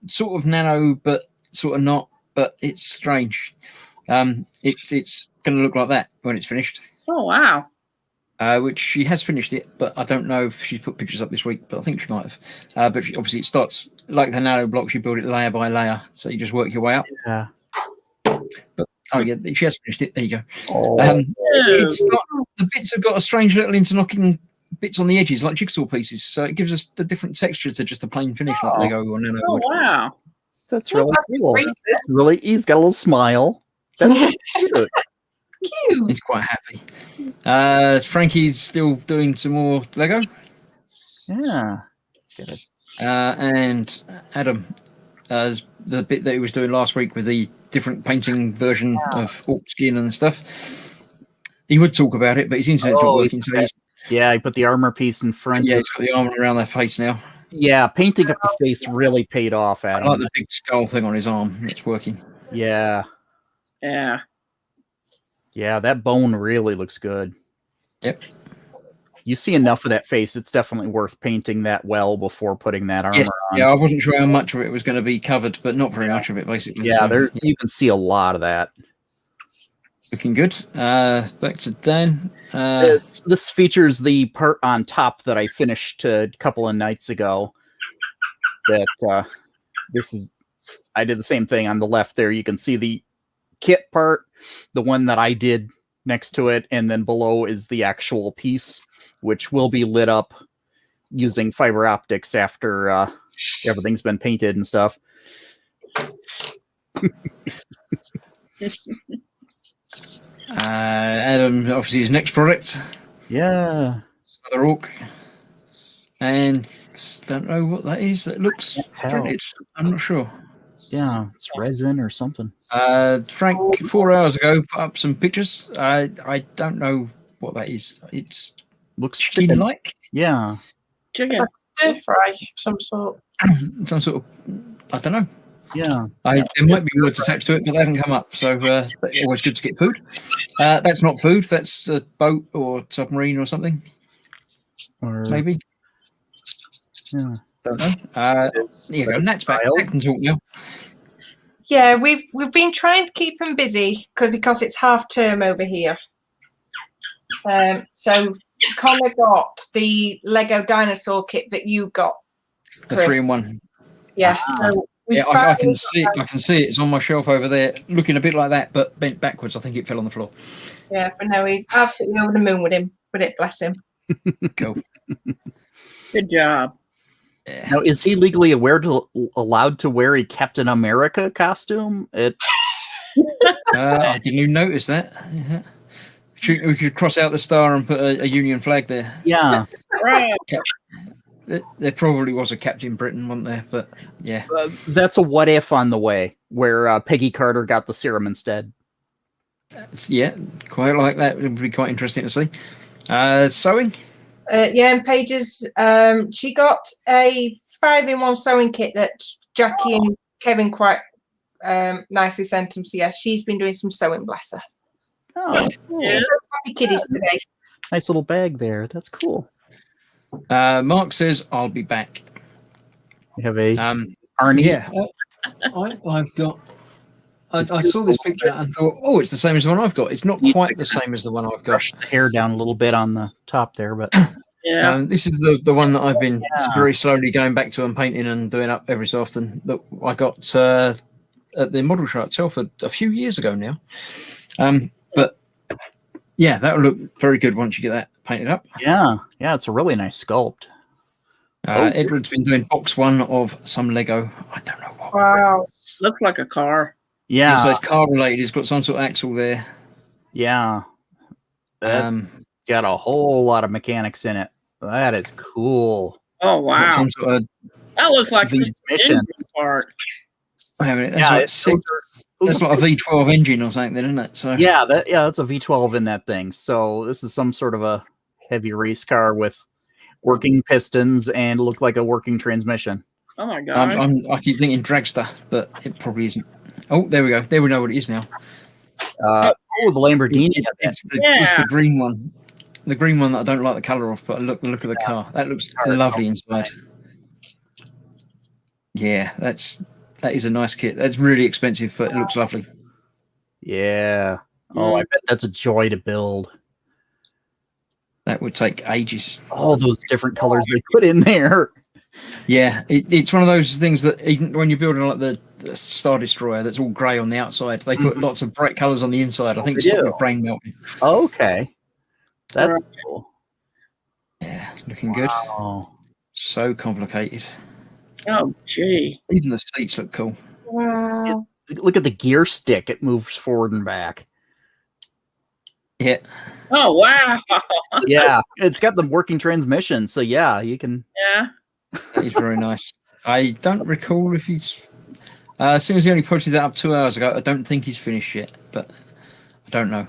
sort of nano, but sort of not. But it's strange. It's going to look like that when it's finished. Oh wow! Which she has finished it, but I don't know if she's put pictures up this week. But I think she might have. But obviously, it starts like the nano blocks. You build it layer by layer, so you just work your way up. Yeah. But yeah, she has finished it. There you go. Oh. The bits have got a strange little interlocking bits on the edges, like jigsaw pieces. So it gives us the different texture to just a plain finish, like Lego or nano would. Wow! That's really cool. Really, he's got a little smile. That's cute. Cute. He's quite happy. Frankie's still doing some more Lego. Yeah. And Adam, the bit that he was doing last week with the different painting version of Orc skin and stuff. He would talk about it, but his internet's not working. So I put the armor piece in front. Yeah, he's got the armor around their face now. Yeah, painting up the face really paid off, Adam. I like the big skull thing on his arm. It's working. Yeah. Yeah. Yeah, that bone really looks good. Yep. You see enough of that face, it's definitely worth painting that well before putting that armor on. Yeah, I wasn't sure how much of it was going to be covered, but not very much of it, basically. Yeah, you can see a lot of that. Looking good. Back to Dan. This features the part on top that I finished a couple of nights ago. That I did the same thing on the left there. You can see the kit part, the one that I did next to it, and then below is the actual piece, which will be lit up using fiber optics after everything's been painted and stuff. Adam, obviously his next product. Yeah. Another orc. And don't know what that is. That looks printed. I'm not sure. Yeah, it's resin or something. Frank, 4 hours ago, put up some pictures. I don't know what that is. It looks chicken-like. Yeah. Chicken. Stir fry, some sort. Some sort of, I don't know. Yeah. There might be words attached to it, but they haven't come up. So it's always good to get food. That's not food. That's a boat or submarine or something. Or maybe. Yeah. Don't know. There you go. Nat's back. Nat can talk now. Yeah, we've been trying to keep him busy because it's half term over here. So Connor got the Lego dinosaur kit that you got, The Chris. 3-in-1. Yeah. So we Yeah, I can see. I can see it. It's on my shelf over there, looking a bit like that, but bent backwards. I think it fell on the floor. Yeah, but no, he's absolutely over the moon with him. But it, bless him. Cool. Good job. Yeah. Now, is he legally allowed to wear a Captain America costume? I didn't even notice that. Yeah. We could cross out the star and put a Union flag there. Yeah. Right. There probably was a Captain Britain, wasn't there? But yeah. That's a what if on the way, where Peggy Carter got the serum instead. Yeah, quite like that. It would be quite interesting to see. Sewing? Yeah, and Paige's, she got a 5-in-1 sewing kit that Jackie and Kevin quite nicely sent him. So yeah, she's been doing some sewing, bless her. Oh, Yeah. Happy kiddies today. nice little bag there. That's cool. Mark says, I'll be back. You have a Arnie. Yeah. I've got... I saw this picture and thought, oh, it's the same as the one I've got. It's not quite the same as the one I've got. Brush the hair down a little bit on the top there, but Yeah. This is the one that I've been very slowly going back to and painting and doing up every so often. That I got at the model show at Telford a few years ago now. But yeah, that will look very good once you get that painted up. yeah, it's a really nice sculpt. Edward's been doing box 1 of some Lego. I don't know what. Wow. Looks like a car. Yeah, So it's car related. He's got some sort of axle there. yeah. Got a whole lot of mechanics in it. That is cool. Oh wow. Some sort of That looks like the Transmission. engine part. that's like a V12 engine or something, then, isn't it? So Yeah, that's a V12 in that thing. So this is some sort of a heavy race car with working pistons and look like a working transmission. Oh my god. I keep thinking dragster, but it probably isn't. Oh, there we go. There we know what it is now. The Lamborghini. It's the green one. The green one that I don't like the colour of, but look at the car. That looks lovely inside. Yeah, that is a nice kit. That's really expensive, but it looks lovely. Yeah. Oh, I bet that's a joy to build. That would take ages. All those different colors they put in there. Yeah, it's one of those things that even when you're building like the Star Destroyer that's all grey on the outside, they put lots of bright colours on the inside. I think it's your brain melting. Okay. That's cool. Yeah, looking good. So complicated. Oh gee. Even the seats look cool. Wow. Look at the gear stick. It moves forward and back. Yeah. Oh wow. Yeah. It's got the working transmission. So yeah, you can. Yeah. That is very nice. I don't recall if he's... as soon as he only posted that up 2 hours ago, I don't think he's finished yet, but I don't know.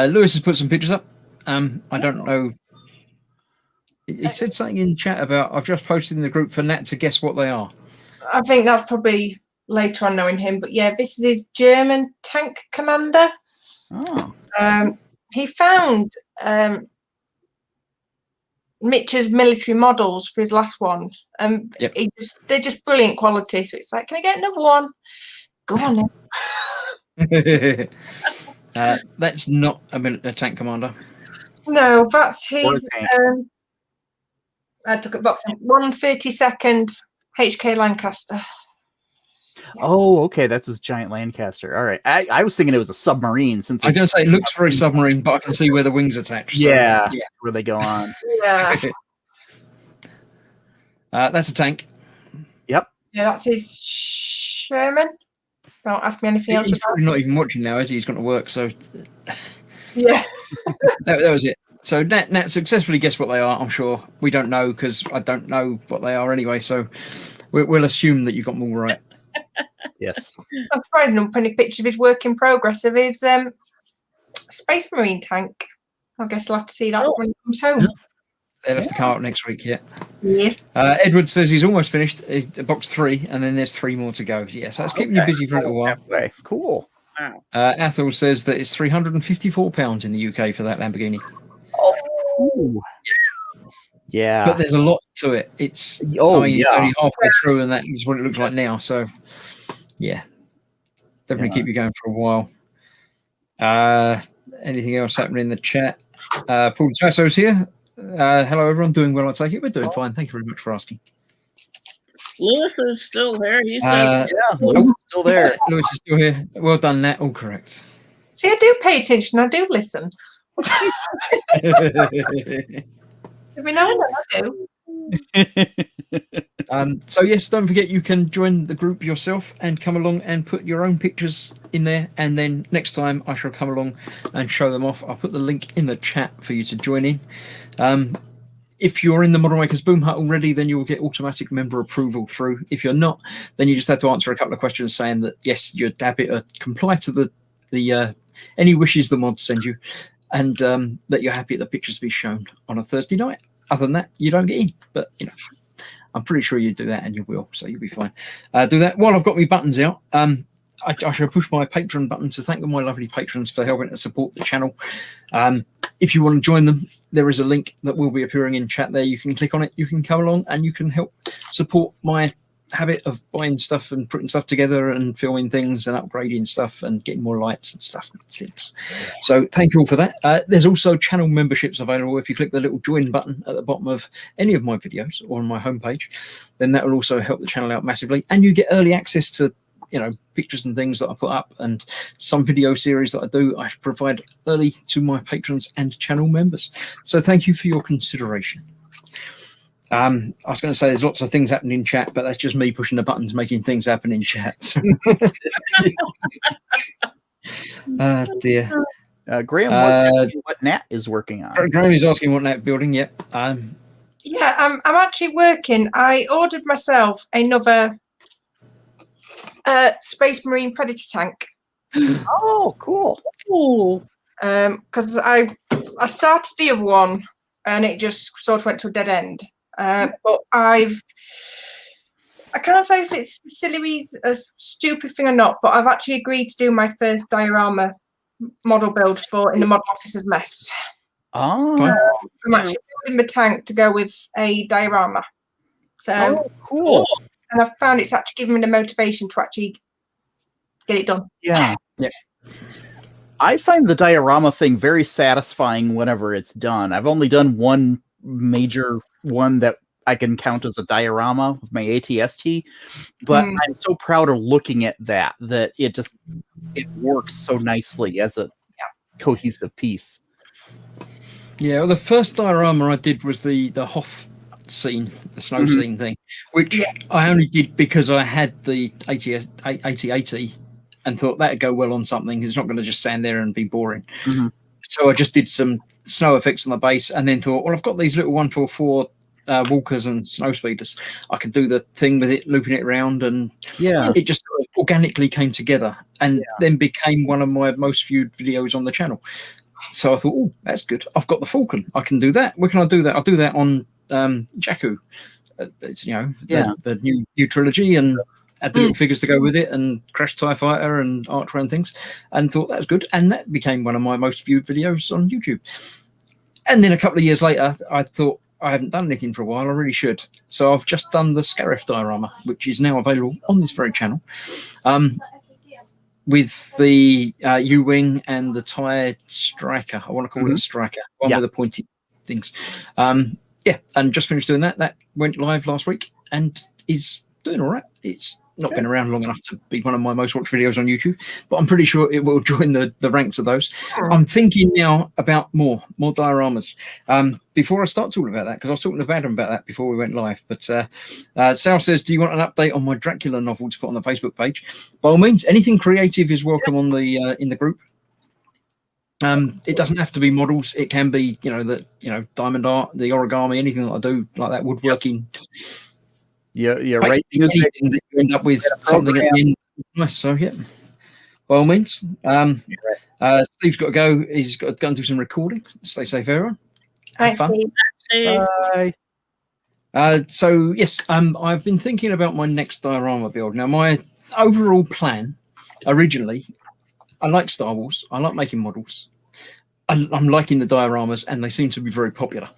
Lewis has put some pictures up. I don't know. He said something in chat about, I've just posted in the group for Nat to guess what they are. I think that's probably later on knowing him. But yeah, this is his German tank commander. Oh. He found Mitch's military models for his last one. Yep. They're just brilliant quality. So it's like, can I get another one? Go on then. That's not a tank commander. No, that's his. I took a box. 132nd HK Lancaster. Oh, okay. That's his giant Lancaster. All right. I was thinking it was a submarine. Since I'm going to say it looks very submarine, but I can see where the wings attach. So, yeah, where they go on. Yeah. That's a tank. Yep. Yeah, that's his Sherman. Don't ask me anything else. He's probably not even watching now, is he? He's gone to work, so Yeah. that was it. So Nat successfully guessed what they are. I'm sure we don't know because I don't know what they are anyway. So we'll assume that you got them all right. Yes. I'm trying to put a picture of his work in progress of his Space Marine tank. I guess I'll have to see that when he comes home. They left the car out next week, yeah. Yes. Edward says he's almost finished. Box 3, and then there's 3 more to go. Yes, that's keeping you busy for a little while. Halfway. Cool. Wow. Athel says that it's £354 in the UK for that Lamborghini. Oh. Yeah. But there's a lot to it. It's it's only halfway through, and that is what it looks like now. So, yeah. definitely keep you going for a while. Anything else happening in the chat? Paul Tasso's here. Hello, everyone. Doing well, I take it. We're doing fine. Thank you very much for asking. Lewis is still there. He says, Lewis is still there. Lewis is still here. Well done, Nat. All correct. See, I do pay attention. I do listen. Every now and then I do. So yes, don't forget you can join the group yourself and come along and put your own pictures in there, and then next time I shall come along and show them off. I'll put the link in the chat for you to join in. If you're in the Model Makers Boom Hut already, then you'll get automatic member approval through. If you're not, then you just have to answer a couple of questions saying that yes, you're happy to comply to the any wishes the mods send you, and that you're happy the pictures be shown on a Thursday night. Other than that, you don't get in, but you know, I'm pretty sure you do that, and you will, so you'll be fine. Do that. While I've got my buttons out, I shall push my Patreon button to thank my lovely patrons for helping to support the channel. If you want to join them, there is a link that will be appearing in chat there. You can click on it, you can come along, and you can help support my habit of buying stuff and putting stuff together and filming things and upgrading stuff and getting more lights and stuff and things. So thank you all for that. There's also channel memberships available. If you click the little join button at the bottom of any of my videos or on my homepage, then that will also help the channel out massively, and you get early access to, you know, pictures and things that I put up, and some video series that I do I provide early to my patrons and channel members. So thank you for your consideration. I was going to say there's lots of things happening in chat, but that's just me pushing the buttons, making things happen in chat. Dear. Graham was what Nat is working on. Graham is asking what Nat building. Yep. Yeah, I'm actually working. I ordered myself another Space Marine Predator tank. Oh, cool. "Ooh, Because I started the other one and it just sort of went to a dead end. But I can't say if it's silly, a stupid thing or not, but I've actually agreed to do my first diorama model build for in the model officer's mess. Oh, I'm actually building the tank to go with a diorama. So cool. and I've found it's actually given me the motivation to actually get it done. Yeah. Yeah. I find the diorama thing very satisfying whenever it's done. I've only done one major one that I can count as a diorama with my ATST, but I'm so proud of looking at that it works so nicely as a cohesive piece. Yeah, well, the first diorama I did was the Hoth scene, the snow scene thing, which I only did because I had the 8080 and thought that'd go well on something. It's not going to just stand there and be boring. So I just did some snow effects on the base, and then thought, well, I've got these little 144 walkers and snow speeders. I could do the thing with it, looping it around, and it just sort of organically came together, and then became one of my most viewed videos on the channel. So I thought, oh, that's good. I've got the Falcon. I can do that. Where can I do that? I'll do that on Jakku. It's, you know, the new trilogy, and add the little figures to go with it, and Crash TIE Fighter and Archer and things, and thought that was good. And that became one of my most viewed videos on YouTube. And then a couple of years later, I thought, I haven't done anything for a while. I really should. So I've just done the Scarif Diorama, which is now available on this very channel, with the U-Wing and the TIE Striker. I want to call it a Striker, one with the pointy things. And just finished doing that. That went live last week and is doing all right. It's not been around long enough to be one of my most watched videos on YouTube, but I'm pretty sure it will join the ranks of those. I'm thinking now about more dioramas. Before I start talking about that, because I was talking to Adam about that before we went live, but Sal says, do you want an update on my Dracula novel to put on the Facebook page? By all means, anything creative is welcome on the in the group. It doesn't have to be models. It can be, diamond art, the origami, anything that I do like that, woodworking. Right. Music, that you end up with something at the end. Nice. So by all means. Steve's got to go. He's got to go and do some recording. Stay safe, everyone. Have fun. Bye. So yes, I've been thinking about my next diorama build. Now, my overall plan originally, I like Star Wars. I like making models. I'm liking the dioramas, and they seem to be very popular.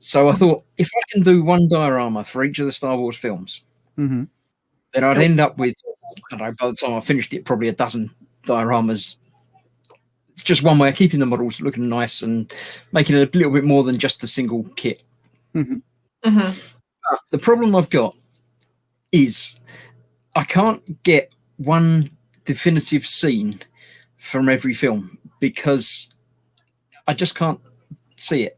So I thought, if I can do one diorama for each of the Star Wars films, then I'd end up with I don't know, by the time I finished it, probably a dozen dioramas. It's just one way of keeping the models looking nice and making it a little bit more than just a single kit. The problem I've got is I can't get one definitive scene from every film because I just can't see it.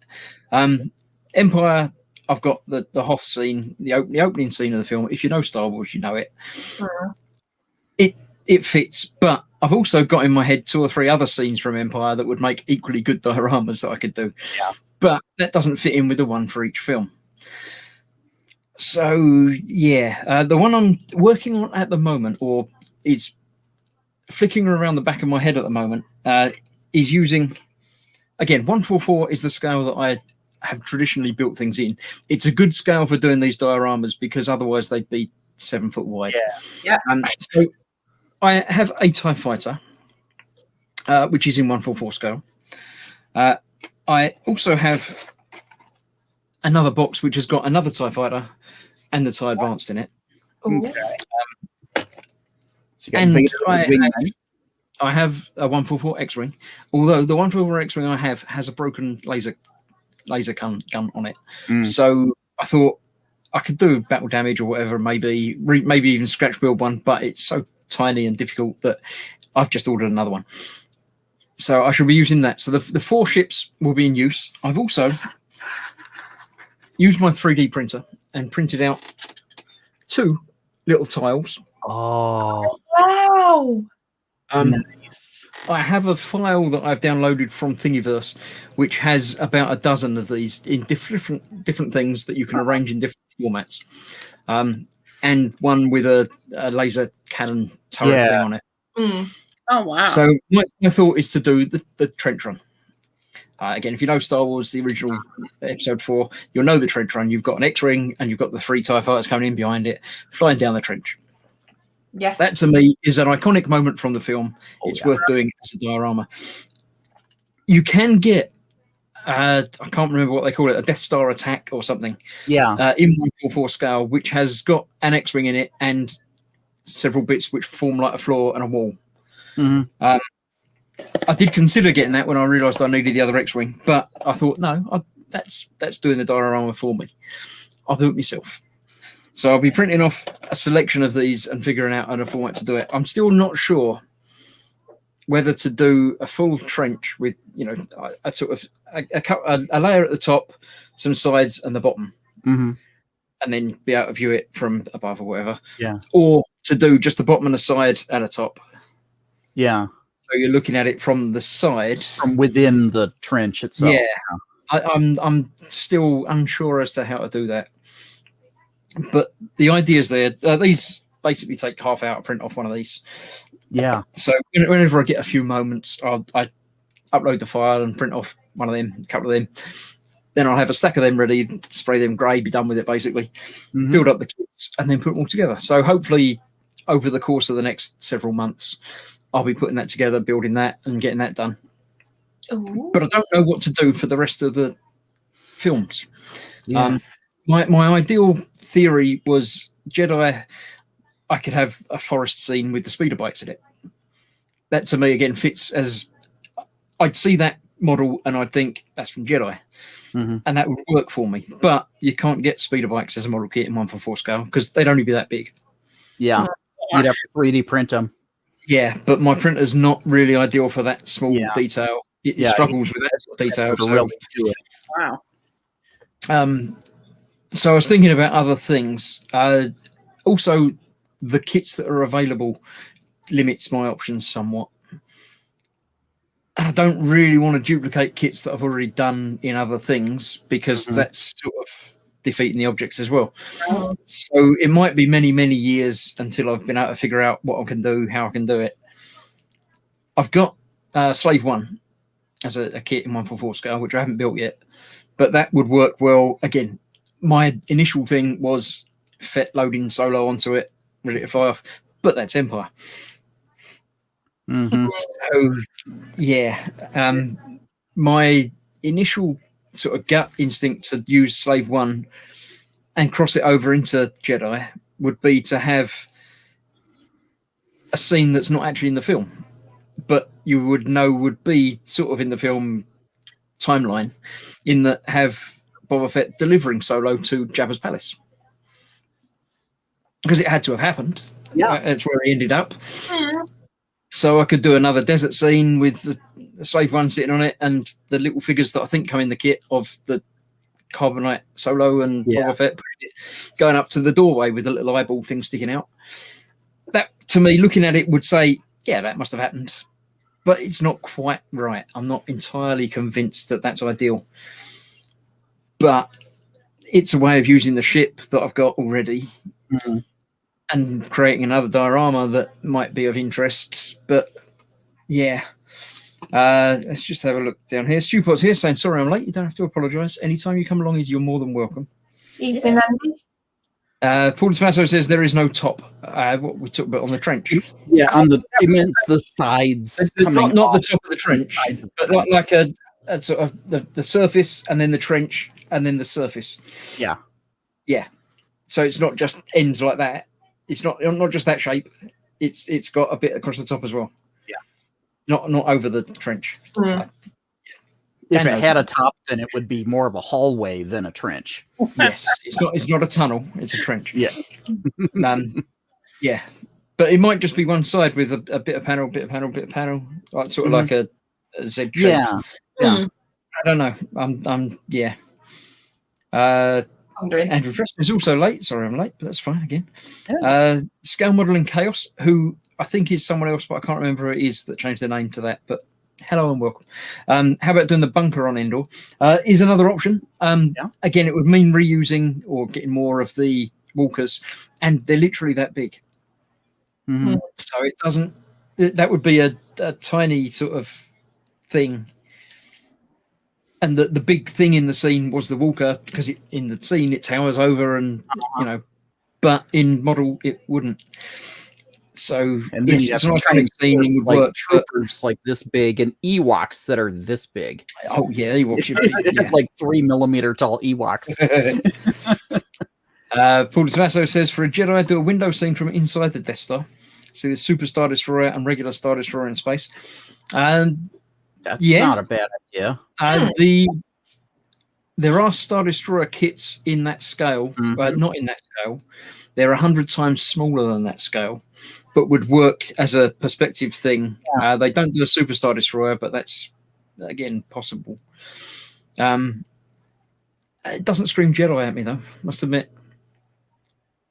Empire, I've got the Hoth scene, the opening scene of the film. If you know Star Wars, you know it. It fits, but I've also got in my head 2 or 3 other scenes from Empire that would make equally good dioramas that I could do. But that doesn't fit in with the one for each film. So yeah, the one I'm working on at the moment, or is flicking around the back of my head at the moment, is using, again, 144 is the scale that I have traditionally built things in. It's a good scale for doing these dioramas because otherwise they'd be 7 foot wide. So I have a TIE fighter, which is in 144 scale. I also have another box which has got another TIE fighter and the TIE Advanced in it. So you got I have a 144 X-Wing, although the 144 X-Wing I have has a broken laser gun on it. So I thought I could do battle damage or whatever, maybe even scratch build one, but it's so tiny and difficult that I've just ordered another one. So I shall be using that. So the 4 ships will be in use. I've also used my 3D printer and printed out 2 little tiles. Oh, Wow. nice. I have a file that I've downloaded from Thingiverse, which has about a dozen of these in different things that you can arrange in different formats, and one with a laser cannon turret thing on it. Oh, wow. So my thought is to do the trench run. Again, if you know Star Wars, the original Episode 4, you'll know the trench run. You've got an X-Wing and you've got the 3 TIE fighters coming in behind it, flying down the trench. Yes. That to me is an iconic moment from the film. It's worth doing as a diorama. You can get, I can't remember what they call it, a Death Star attack or something. In 144 scale, which has got an X-Wing in it and several bits which form like a floor and a wall. I did consider getting that when I realised I needed the other X-Wing, but I thought, no, that's doing the diorama for me. I'll do it myself. So I'll be printing off a selection of these and figuring out a format to do it. I'm still not sure whether to do a full trench with, a sort of a layer at the top, some sides, and the bottom, and then be able to view it from above or whatever. Or to do just the bottom and the side and a top. So you're looking at it from the side, from within the trench itself. I'm still unsure as to how to do that. But the idea is there. These basically take half hour to print off one of these. So whenever I get a few moments, I upload the file and print off one of them, a couple of them. Then I'll have a stack of them ready, spray them grey, be done with it basically, build up the kits, and then put them all together. So hopefully over the course of the next several months, I'll be putting that together, building that, and getting that done. But I don't know what to do for the rest of the films. My ideal theory was Jedi. I could have a forest scene with the speeder bikes in it. That to me again fits as I'd see that model and I'd think that's from Jedi, and that would work for me. But you can't get speeder bikes as a model kit in 144 scale because they'd only be that big. You'd have to 3D print them. But my printer's not really ideal for that small detail. It struggles with that sort of detail. So really do it. Wow. So I was thinking about other things. Also, the kits that are available limits my options somewhat. And I don't really want to duplicate kits that I've already done in other things because that's sort of defeating the objects as well. So it might be many, many years until I've been able to figure out what I can do, how I can do it. I've got Slave 1 as a kit in 144 scale, which I haven't built yet, but that would work well. Again, my initial thing was FET loading solo onto it, ready to fly off, but that's Empire. So, my initial sort of gut instinct to use Slave 1 and cross it over into Jedi would be to have a scene that's not actually in the film, but you would know would be sort of in the film timeline, in that have Boba Fett delivering Solo to Jabba's palace, because it had to have happened. Yeah, That's where he ended up. So I could do another desert scene with the slave one sitting on it and the little figures that I think come in the kit of the carbonite Solo and Boba Fett going up to the doorway with a little eyeball thing sticking out. That, to me, looking at it, would say, yeah, that must have happened. But it's not quite right. I'm not entirely convinced that that's ideal. But it's a way of using the ship that I've got already and creating another diorama that might be of interest. But, yeah. Let's just have a look down here. Stewpot's here saying, sorry I'm late. You don't have to apologise. Anytime you come along, you're more than welcome. Evening, Andy. Paul Tomasso says there is no top. What we talked about on the trench. Yeah, on the it meant the sides. Not the top of the trench, but like a sort of the surface and then the trench and then the surface. Yeah. Yeah. So it's not just ends like that. It's not just that shape. It's got a bit across the top as well. Yeah. Not over the trench. If it had a top, then it would be more of a hallway than a trench. Yes, it's not a tunnel; it's a trench. Yeah, yeah, but it might just be one side with a bit of panel, like sort of like a Z shape. Yeah. I don't know. I'm yeah. Andrew Preston is also late. Sorry, I'm late, but that's fine again. Scale Modeling Chaos, who I think is someone else, but I can't remember who it is that changed their name to that. But hello and welcome. How about doing the bunker on Endor? Is another option. Again, it would mean reusing or getting more of the walkers, and they're literally that big. So it doesn't. That would be a tiny sort of thing. And the big thing in the scene was the walker, because in the scene it towers over, and but in model it wouldn't. So and then it's an iconic scene and would like work. Troopers like this big and Ewoks that are this big. Oh yeah, Ewoks should be like 3 millimeter tall Ewoks. Paul Tomasso says, for a Jedi, do a window scene from inside the Death Star. See the Super Star Destroyer and regular Star Destroyer in space. That's not a bad idea. There are Star Destroyer kits in that scale, but not in that scale. They're 100 times smaller than that scale, but would work as a perspective thing. They don't do a Super Star Destroyer, but that's, again, possible. It doesn't scream Jedi at me, though, must admit.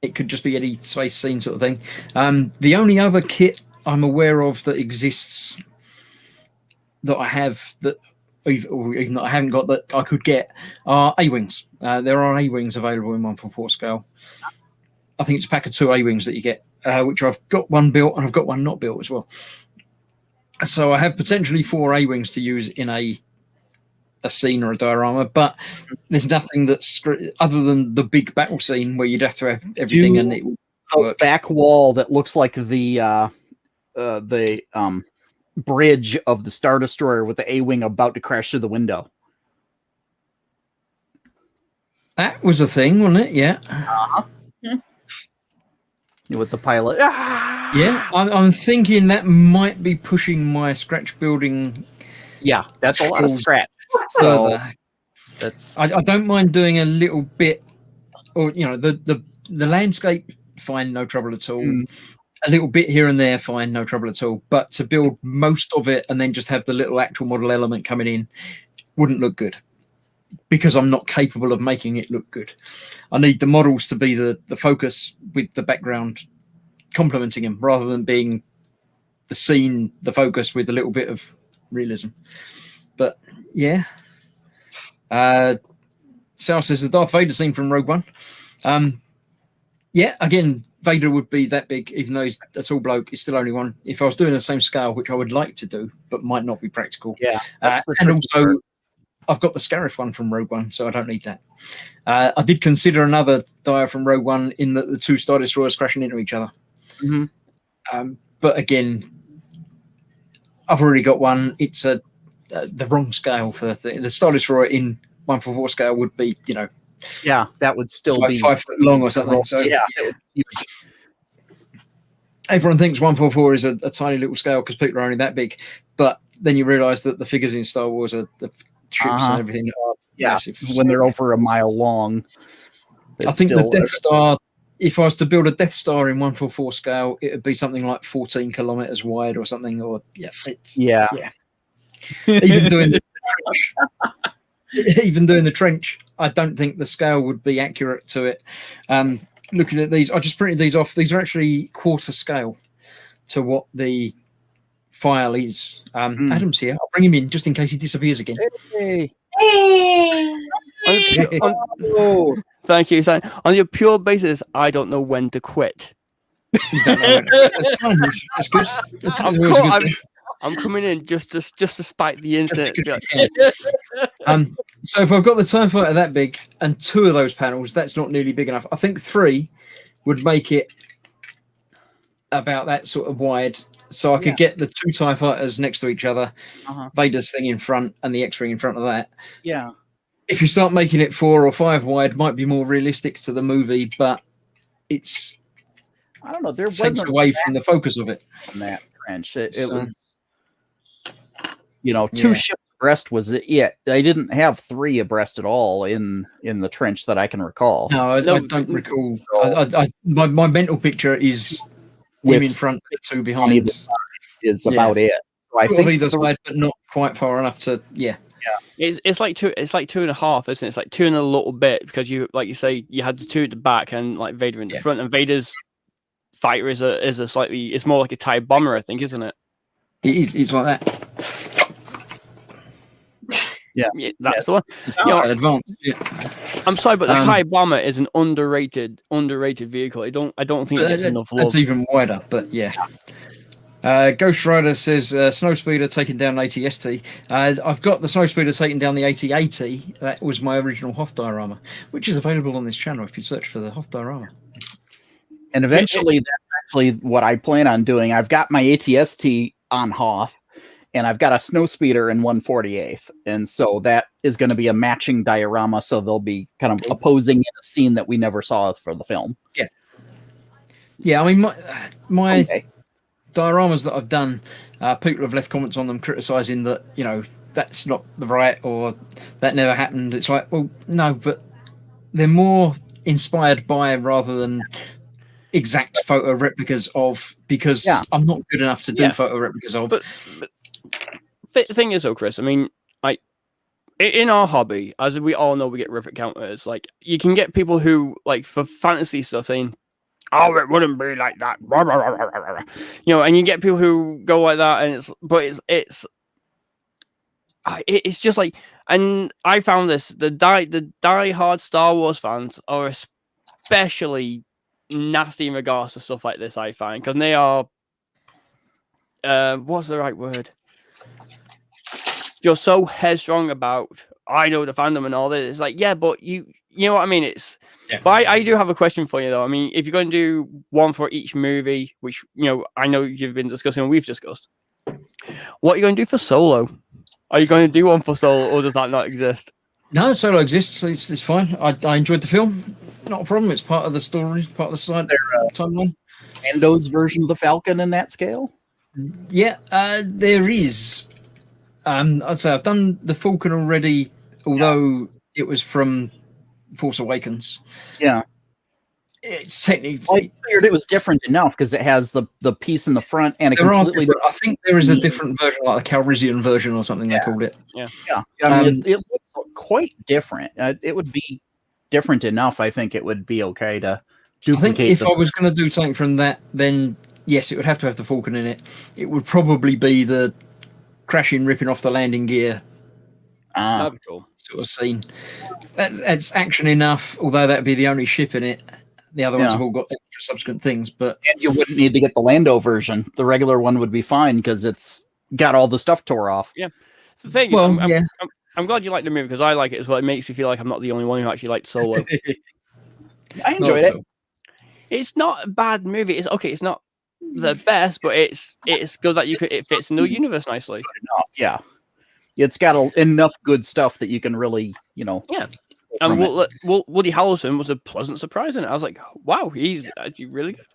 It could just be any space scene sort of thing. The only other kit I'm aware of that exists that I have that, or even that I haven't got that I could get, are A-Wings. There are A-Wings available in 144 scale. I think it's a pack of 2 A-Wings that you get, which I've got one built and I've got one not built as well. So I have potentially 4 A-Wings to use in a scene or a diorama, but there's nothing that's other than the big battle scene where you'd have to have everything and it would work. Back wall that looks like the bridge of the Star Destroyer with the A-Wing about to crash through the window. That was a thing, wasn't it? Yeah. With the pilot. Yeah, I'm thinking that might be pushing my scratch building. Yeah, that's a lot of scratch. So that's. I don't mind doing a little bit, or the landscape, fine, no trouble at all. A little bit here and there, fine, no trouble at all. But to build most of it and then just have the little actual model element coming in wouldn't look good, because I'm not capable of making it look good. I need the models to be the focus with the background complementing them, rather than being the scene, the focus with a little bit of realism. But yeah. Sal says the Darth Vader scene from Rogue One. Yeah, again, Vader would be that big, even though he's a tall bloke. He's still only one. If I was doing the same scale, which I would like to do, but might not be practical. Yeah. And also, I've got the Scarif one from Rogue One, so I don't need that. I did consider another dia from Rogue One in that the 2 Star Destroyers crashing into each other. But again, I've already got one. It's the wrong scale for the Star Destroyer in 144 scale would be, yeah, that would still be 5 foot long or something. So yeah. everyone thinks 144 is a tiny little scale because people are only that big, but then you realise that the figures in Star Wars are the ships and everything are massive. When they're over a mile long. I think the Death Star, if I was to build a Death Star in 144 scale, it would be something like 14 kilometers wide or something. Or yeah. Even doing the trench, I don't think the scale would be accurate to it. Looking at these, I just printed these off. These are actually quarter scale to what the file is. Adam's here. I'll bring him in just in case he disappears again. Hey. Thank you. On your pure basis, I don't know when to quit. That's fine. That's good. I'm coming in just to spike the internet. So if I've got the TIE Fighter that big and 2 of those panels, that's not nearly big enough. I think 3 would make it about that sort of wide. So I could get the 2 TIE Fighters next to each other, Vader's thing in front and the X-Wing in front of that. Yeah. If you start making it 4 or 5 wide, might be more realistic to the movie, but it's I don't know. There takes away from the focus of it. On that trench, it was 2 ships abreast was it? Yeah, they didn't have 3 abreast at all in the trench that I can recall. No, I don't recall. My mental picture is him in front, 2 behind. Is about it. So I think either side, but not quite far enough to It's like 2. It's like 2.5, isn't it? It's like 2 and a little bit because you, like you say, you had the 2 at the back and like Vader in the front, and Vader's fighter is a slightly. It's more like a TIE bomber, I think, isn't it? It is. It's like that. Yeah, that's the one. It's advanced. Yeah. I'm sorry, but the TIE bomber is an underrated vehicle. I don't think it gets enough love. That's even wider, but yeah. Ghost Rider says Snowspeeder taking down an AT-ST. I've got the Snowspeeder taking down the AT-AT. That was my original Hoth diorama, which is available on this channel if you search for the Hoth diorama. And eventually, that's actually what I plan on doing. I've got my AT-ST on Hoth, and I've got a Snowspeeder in 1/48th. And so that is going to be a matching diorama, so they'll be kind of opposing in a scene that we never saw for the film. Yeah. Yeah, I mean, my dioramas that I've done, people have left comments on them criticising that, that's not the right or that never happened. It's like, well, no, but they're more inspired by rather than exact photo replicas of, because I'm not good enough to do photo replicas of. But the thing is, though, Chris, I mean, like, in our hobby, as we all know, we get rip counters. Like, you can get people who, like, for fantasy stuff saying, oh, it wouldn't be like that. And you get people who go like that, and it's just like, and I found this, the die-hard Star Wars fans are especially nasty in regards to stuff like this, I find, because they are, what's the right word? You're so headstrong about, I know the fandom and all this. It's like, yeah, but you know what I mean? It's, but I do have a question for you, though. I mean, if you're going to do one for each movie, which, I know you've been discussing and we've discussed, what are you going to do for Solo? Are you going to do one for Solo, or does that not exist? No, Solo exists. It's fine. I enjoyed the film. Not a problem. It's part of the story, part of the side timeline. Mando's version of the Falcon in that scale? Yeah, there is. I'd say I've done the Falcon already, although it was from Force Awakens. Yeah. It's technically... I figured it was different enough because it has the piece in the front and a completely... I think there is a different version, like a Calrissian version or something they called it. Yeah. I mean, it looks quite different. It would be different enough. I think it would be okay to duplicate. I think if I was going to do something from that, then yes, it would have to have the Falcon in it. It would probably be the crashing, ripping off the landing gear. That'd be cool. Sort of scene. It's action enough, although that'd be the only ship in it. The other ones have all got extra subsequent things, but and you wouldn't need to get the Lando version. The regular one would be fine because it's got all the stuff tore off. Yeah. The thing is, I'm glad you like the movie because I like it as well. It makes me feel like I'm not the only one who actually liked Solo. I enjoyed it. It's not a bad movie. It's okay. It's not the best, but it's good that it fits in the universe nicely. Yeah, it's got enough good stuff that you can really, Yeah. And Woody Harrelson was a pleasant surprise in it. I was like, wow, he's actually really good.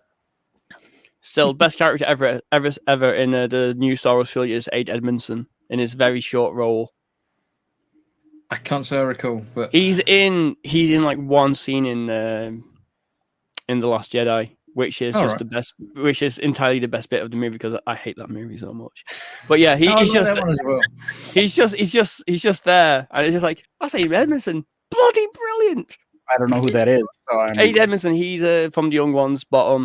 Still, best character ever in the new Star Wars trilogy is Aid Edmondson in his very short role. I can't say I recall, but He's in like one scene in The Last Jedi, which is just the best, which is entirely the best bit of the movie because I hate that movie so much. But yeah, he's just that one as well. he's just there, and it's just like, that's Aid Edmondson, bloody brilliant. I don't know who that is. So Aid Edmondson, he's from the Young Ones, but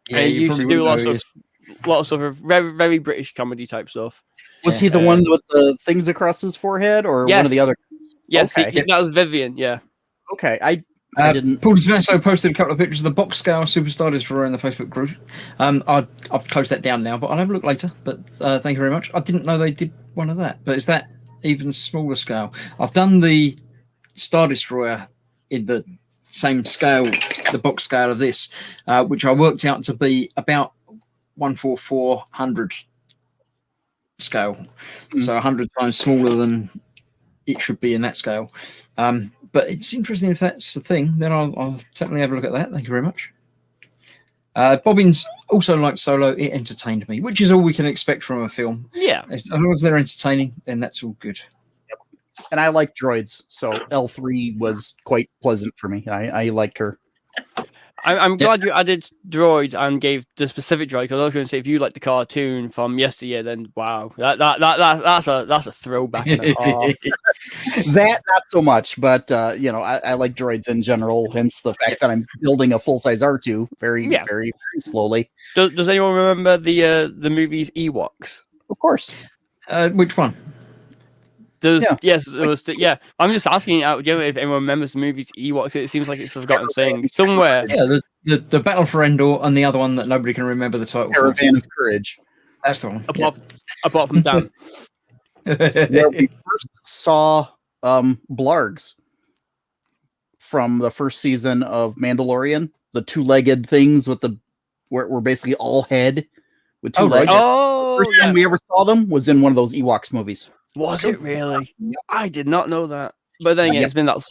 Yeah, he you used to probably do wouldn't know lots of very very British comedy type stuff. Was he the one with the things across his forehead, or one of the other? Yes, Okay. that was Vivian. Yeah. Okay, I didn't. Paul DiMasso posted a couple of pictures of the box scale Superstar Destroyer in the Facebook group. I've closed that down now, but I'll have a look later. But thank you very much. I didn't know they did one of that. But is that even smaller scale? I've done the Star Destroyer in the same scale, the box scale of this, which I worked out to be about 1/4,400 scale. So 100 times smaller than it should be in that scale. But it's interesting if that's the thing, then I'll certainly have a look at that. Thank you very much. Bobbins also liked Solo. It entertained me, which is all we can expect from a film. Yeah. As long as they're entertaining, then that's all good. Yep. And I like droids, so L3 was quite pleasant for me. I liked her. I'm glad you added droids and gave the specific droid, because I was going to say if you like the cartoon from yesteryear, then wow, that's a throwback. And a half. That not so much, but I like droids in general. Hence the fact that I'm building a full size R2 very slowly. Does anyone remember the movies Ewoks? Of course. Which one? Yes, it was. Yeah, I'm just asking out. If anyone remembers the movies Ewoks, it seems like it's a forgotten thing somewhere. Yeah, the Battle for Endor and the other one that nobody can remember the title. Caravan of Courage. That's the one. Apart from Dan. Where we first saw Blargs from the first season of Mandalorian, the two-legged things with were basically all head with two legs. Oh, the first time we ever saw them was in one of those Ewoks movies. Was it really? I did not know that. But then again, it's been that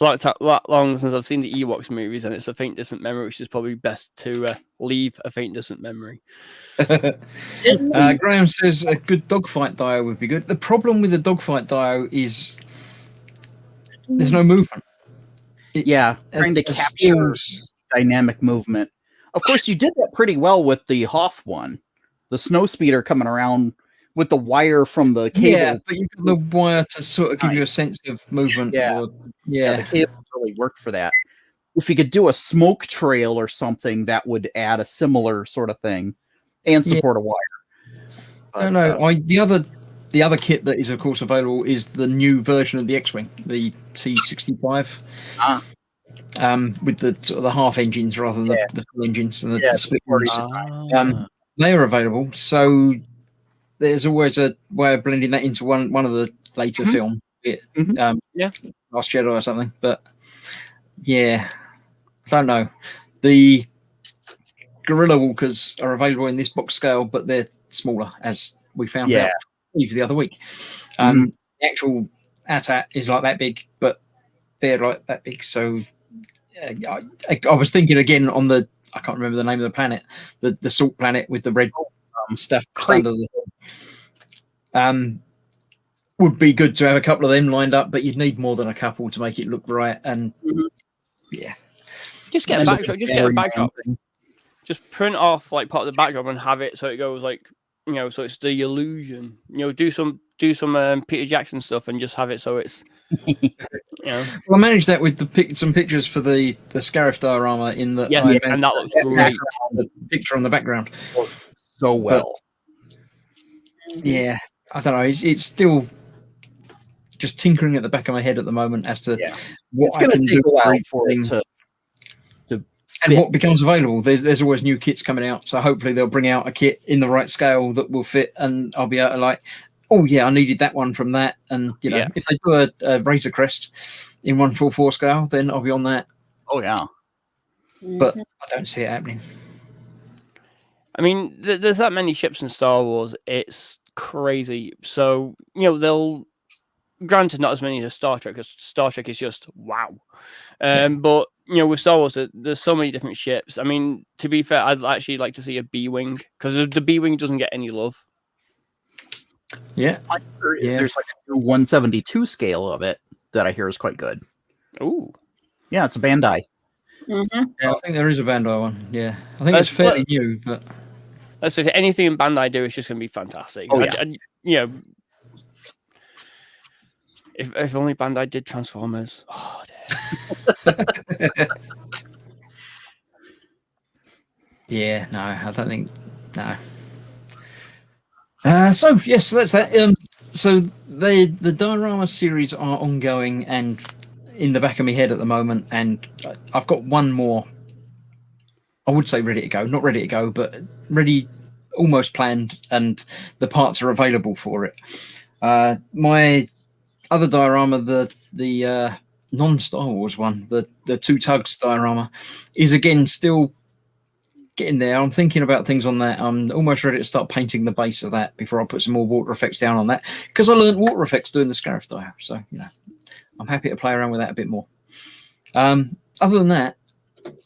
long since I've seen the Ewoks movies, and it's a faint, distant memory, which is probably best to leave a faint, distant memory. Graham says a good dogfight dio would be good. The problem with the dogfight dio is there's no movement. Trying to capture dynamic movement. Of course, you did that pretty well with the Hoth one, the snow speeder coming around with the wire from the cable. Yeah, but you've got the wire to sort of give you a sense of movement. The cable really worked for that. If you could do a smoke trail or something, that would add a similar sort of thing and support a wire. I don't know. The other kit that is, of course, available is the new version of the X-Wing, the T65, with the sort of the half engines rather than the full engines and the split ones. They are available, so there's always a way of blending that into one of the later film, Last Jedi or something. But I don't know. The Guerrilla Walkers are available in this box scale, but they're smaller, as we found out the other week. The actual AT-AT is like that big, but they're like that big. So I was thinking again on I can't remember the name of the planet, the salt planet with the red stuff under the would be good to have a couple of them lined up, but you'd need more than a couple to make it look right. And just get a backdrop. Just get a backdrop. Just print off like part of the backdrop and have it so it goes like so it's the illusion. Do some Peter Jackson stuff and just have it so it's Well, I managed that with some pictures for the Scarif Diorama in the and that looks great. The picture on the background so well. But, I don't know. It's still just tinkering at the back of my head at the moment as to what I can do for it to and what becomes available. There's always new kits coming out, so hopefully they'll bring out a kit in the right scale that will fit, and I'll be able to like, I needed that one from that, and if they do a Razor Crest in 1/4 scale, then I'll be on that. Oh yeah, but I don't see it happening. I mean, there's that many ships in Star Wars. It's crazy. So they'll, granted, not as many as Star Trek, because Star Trek is just wow. But with Star Wars, there's so many different ships. I mean, to be fair, I'd actually like to see a B-wing because the B-wing doesn't get any love. Yeah. There's like a 172 scale of it that I hear is quite good. Ooh. Yeah, it's a Bandai. Mm-hmm. Yeah, I think there is a Bandai one. Yeah, I think it's fairly new, but so if anything in Bandai do, it's just going to be fantastic. Oh, yeah. If only Bandai did Transformers. Oh, dear. yeah, no, I don't think no. So yes, that's that. So the diorama series are ongoing and in the back of my head at the moment, and I've got one more. I would say ready to go, not ready to go, but ready, almost planned, and the parts are available for it. My other diorama, the non-Star Wars one, the Two Tugs diorama, is again still getting there. I'm thinking about things on that. I'm almost ready to start painting the base of that before I put some more water effects down on that, because I learned water effects doing the Scarif Diorama. So I'm happy to play around with that a bit more. Other than that,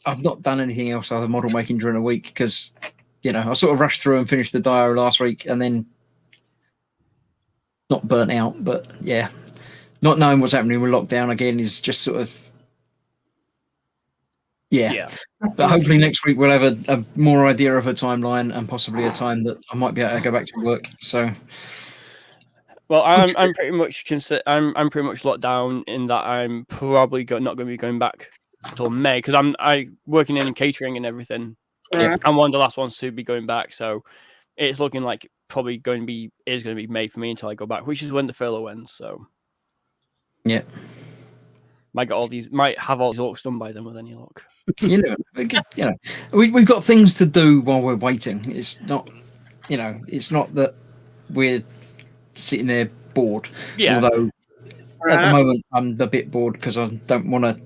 I've not done anything else other model making during a week because I sort of rushed through and finished the dio last week and then not burnt out, but yeah, not knowing what's happening with lockdown again is just sort of yeah. But hopefully next week we'll have a more idea of a timeline and possibly a time that I might be able to go back to work. So, well, I'm pretty much I'm pretty much locked down in that I'm probably not going to be going back until May because I working in catering and everything. Yeah. I'm one of the last ones to be going back, so it's looking like probably going to be May for me until I go back, which is when the furlough ends. So, yeah. Might have all these orcs done by then with any luck. We've got things to do while we're waiting. It's not, it's not that we're sitting there bored. Yeah. Although at the moment I'm a bit bored because I don't want to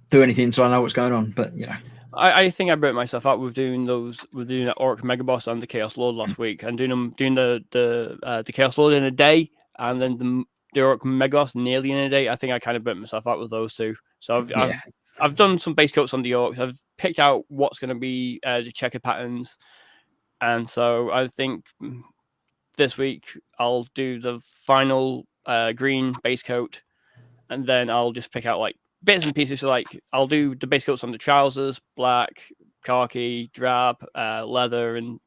do anything until I know what's going on. But I think I burnt myself out with doing that Orc Mega Boss and the Chaos Lord last week, and doing the Chaos Lord in a day, and then the Orc Mega Boss nearly in a day. I think I kind of burnt myself out with those two. So I've done some base coats on the Orcs. I've picked out what's going to be the checker patterns, and so I think this week I'll do the final green base coat, and then I'll just pick out like bits and pieces. So like I'll do the base coats on the trousers, black, khaki, drab, leather, and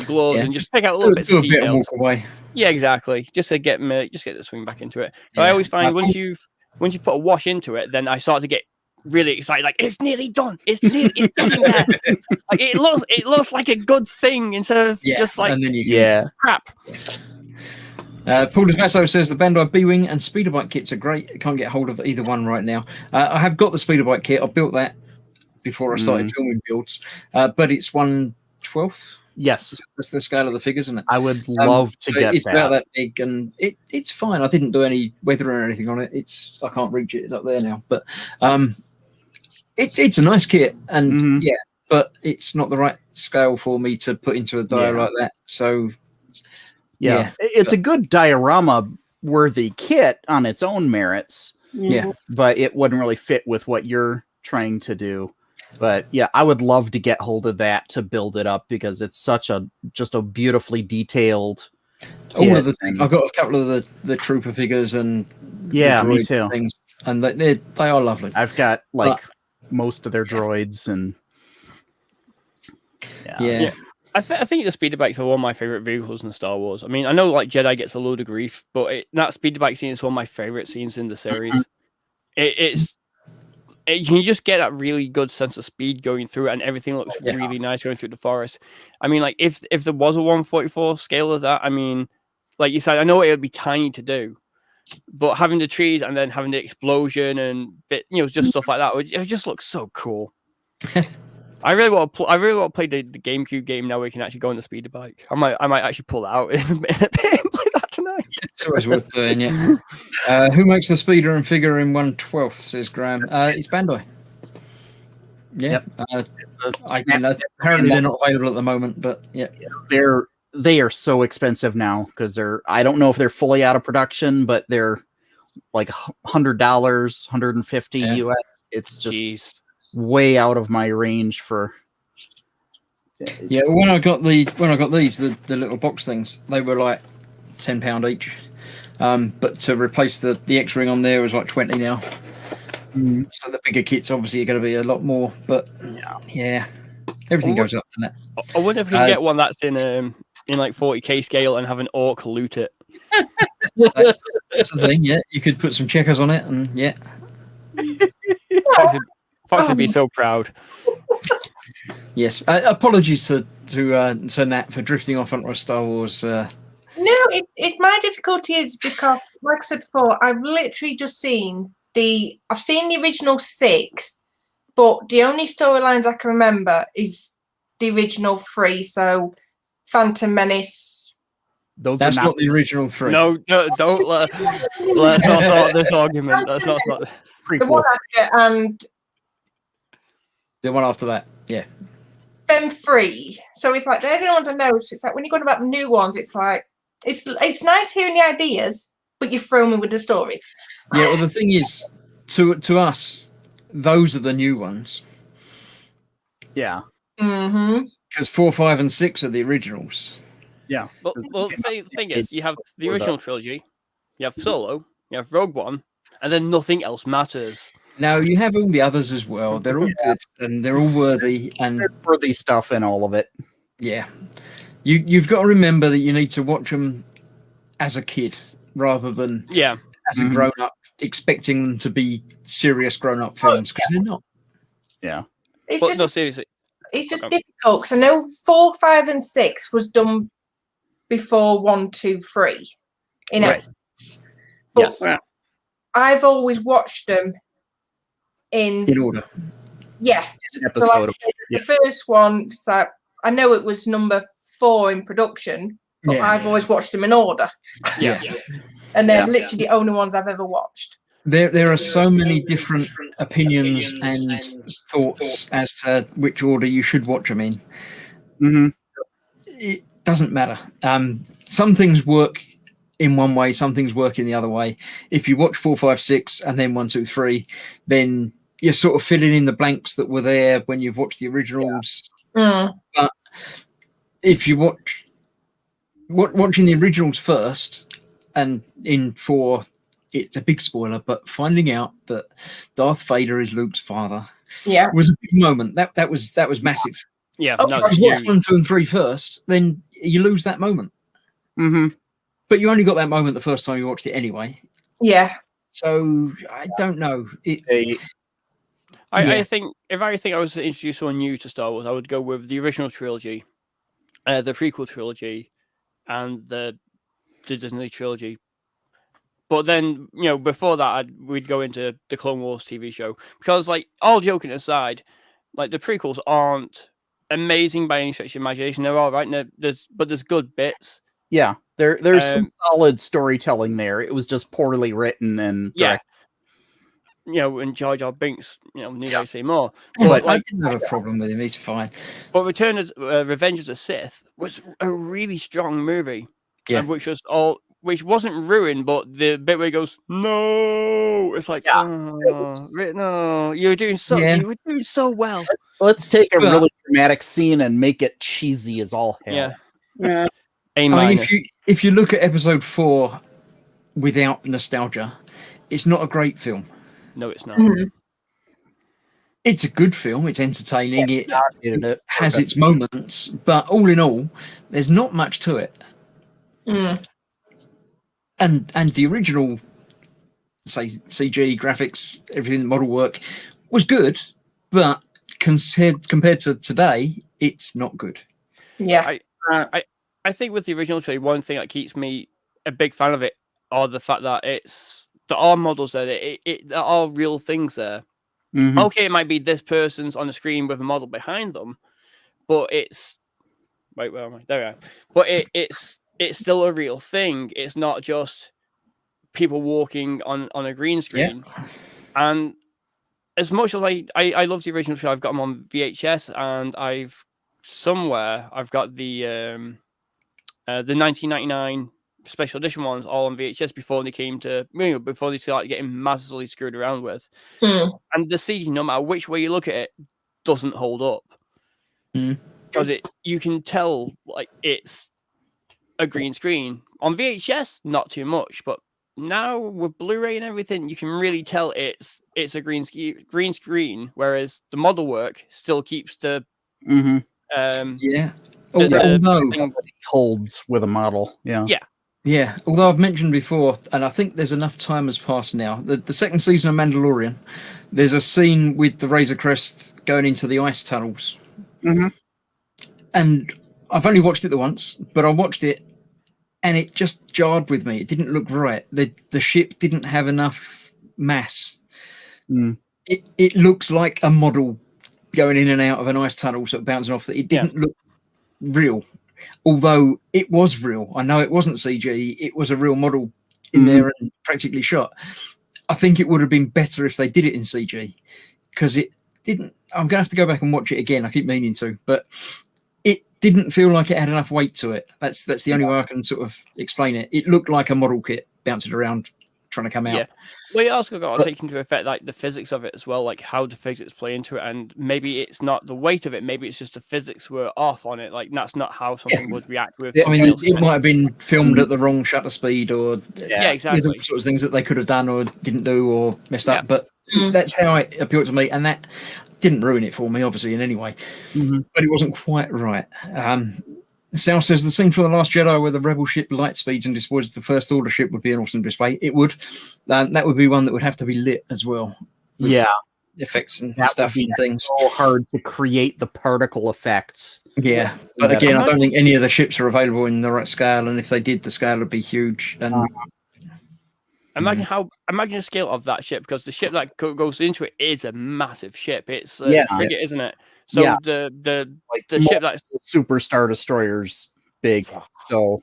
gloves, and just pick out a little bits of details. And walk away. Yeah, exactly. Just to get the swing back into it. But I always find once you put a wash into it, then I start to get really excited. Like it's nearly done. It's getting there. Like it looks like a good thing instead of just like crap. Paul Desmasso says the Bandai B-Wing and Speeder Bike kits are great. I can't get hold of either one right now. I have got the Speeder Bike kit. I built that before I started filming builds, but it's 1/12. Yes, that's the scale of the figure, isn't it? I would love to get it's that. About that big, and it's fine. I didn't do any weathering or anything on it. I can't reach it. It's up there now, but it's a nice kit, and but it's not the right scale for me to put into a dio like that. So it's a good diorama worthy kit on its own merits. Yeah, but it wouldn't really fit with what you're trying to do. But yeah, I would love to get hold of that to build it up because it's such just a beautifully detailed. All of the things. I've got a couple of the trooper figures and me too. Things, and they are lovely. I've got most of their droids and I think the speeder bikes are one of my favorite vehicles in Star Wars. I mean, I know like Jedi gets a load of grief, but that speeder bike scene is one of my favorite scenes in the series. You just get that really good sense of speed going through it, and everything looks really nice going through the forest. I mean, like if there was a 1/44 scale of that, I mean, like you said, I know it would be tiny to do, but having the trees and then having the explosion and just stuff like that, it just looks so cool. I really want to play the GameCube game now. We can actually go on the speeder bike. I might actually pull it out and play that tonight. It's always worth doing, yeah. Who makes the speeder and figure in 1/12? Says Graham. It's Bandai. Yeah. Apparently they're not available at the moment, but they are so expensive now because I don't know if they're fully out of production, but they're like $100, $150 US. It's just. Jeez. way out of my range for. Yeah, when I got these, the little box things, they were like £10 each. But to replace the X-Ring on there was like 20 now. So the bigger kits obviously are going to be a lot more. But yeah, everything goes up to that. I wonder if we can get one that's in like 40k scale and have an orc loot it. That's the thing. Yeah, you could put some checkers on it, and yeah. Fox would be so proud. Yes. Apologies to Nat for drifting off onto a Star Wars. No, my difficulty is because, like I said before, I've literally just seen I've seen the original 6, but the only storylines I can remember is the original 3. So, Phantom Menace. That's not the original 3. No, don't let's not start this argument. That's not the prequel. The one after and the one after that. Yeah. Them 3. So it's like they're the ones I know. It's like when you're going about the new ones, it's like it's nice hearing the ideas, but you throw me with the stories. Yeah, well, the thing is, to us, those are the new ones. Yeah. Mm-hmm. Because 4, 5, and 6 are the originals. Yeah. Well, the thing is, you have the original trilogy, you have Solo, you have Rogue One, and then nothing else matters. Now you have all the others as well. They're all good and they're all worthy and worthy stuff in all of it. Yeah, you've got to remember that you need to watch them as a kid rather than as a grown up, expecting them to be serious grown up films because they're not. Yeah, No, seriously, it's just difficult because I know 4, 5, and 6 was done before 1, 2, 3 in essence, but I've always watched them in order. Yeah, episode. So like the first one. So I know it was number 4 in production, but I've always watched them in order. Yeah. And they're literally the only ones I've ever watched. There are so many different opinions and thoughts as to which order you should watch them in. Mm-hmm. It doesn't matter. Some things work in one way, some things work in the other way. If you watch 4, 5, 6 and then 1, 2, 3, then you're sort of filling in the blanks that were there when you've watched the originals. But if you watching the originals first, and in 4, it's a big spoiler, but finding out that Darth Vader is Luke's father was a big moment. That was massive. Yeah. If you watch 1, 2, and 3 first, then you lose that moment. Mm-hmm. But you only got that moment the first time you watched it anyway. Yeah. So I don't know. I think if I was to introduce someone new to Star Wars, I would go with the original trilogy, the prequel trilogy, and the Disney trilogy. But then, before that, we'd go into the Clone Wars TV show because, like, all joking aside, like the prequels aren't amazing by any stretch of imagination. They're all right, but there's good bits. Yeah, there's some solid storytelling there. It was just poorly written and and Jar Jar Binks, need I say more? But I didn't have a problem with him. He's fine. But Revenge of the Sith was a really strong movie, which wasn't ruined, but the bit where he goes, no, it's like, no, you were doing so well. Let's take a really dramatic scene and make it cheesy as all hell. Yeah. I mean, if you look at episode 4 without nostalgia, it's not a great film. No, it's not. Mm-hmm. It's a good film. It's entertaining. It has its moments, but all in all, there's not much to it. And the original, say, CG graphics, everything, model work was good, but compared to today, it's not good. Yeah. I think with the original trilogy, one thing that keeps me a big fan of it are the fact that there are models there. There are real things there. Mm-hmm. Okay, it might be this person's on the screen with a model behind them, but it's wait, where am I? There we are. But it's still a real thing. It's not just people walking on a green screen. Yeah. And as much as I love the original show, I've got them on VHS, and I've got the 1999 special edition ones all on VHS before they came to, before they started getting massively screwed around with. And the CG, no matter which way you look at it, doesn't hold up. Because you can tell like it's a green screen. On VHS, not too much, but now with Blu-ray and everything, you can really tell it's a green screen, whereas the model work still keeps the although holds with a model. Yeah, although I've mentioned before, and I think there's enough time has passed now, the second season of Mandalorian, there's a scene with the Razor Crest going into the ice tunnels. And I've only watched it the once, but I watched it and it just jarred with me. It didn't look right. The ship didn't have enough mass. It looks like a model going in and out of an ice tunnel, sort of bouncing off. That it didn't look real, although it was real. I know it wasn't CG. It was a real model in there and practically shot. I think it would have been better if they did it in CG, because it didn't. I'm going to have to go back and watch it again. I keep meaning to, but it didn't feel like it had enough weight to it. That's the only way I can sort of explain it. It looked like a model kit bouncing around trying to come out. Well, you also got to take into effect like the physics of it as well, like how the physics play into it, and maybe it's not the weight of it, maybe it's just the physics were off on it. Like that's not how something would react with. I mean, it might have been filmed at the wrong shutter speed, or exactly. There's all sorts of things that they could have done or didn't do or messed up. But that's how it appealed to me, and that didn't ruin it for me, obviously, in any way. But it wasn't quite right. Sal says the scene from The Last Jedi where the rebel ship light speeds and destroys the First Order ship would be an awesome display. It would. That would be one that would have to be lit as well. Effects and stuff and things. So hard to create the particle effects. But again, I don't think any of the ships are available in the right scale, and if they did, the scale would be huge. And imagine the scale of that ship, because the ship that goes into it is a massive ship. It's a frigate, isn't it? So the ship that's Super Star Destroyer's big. So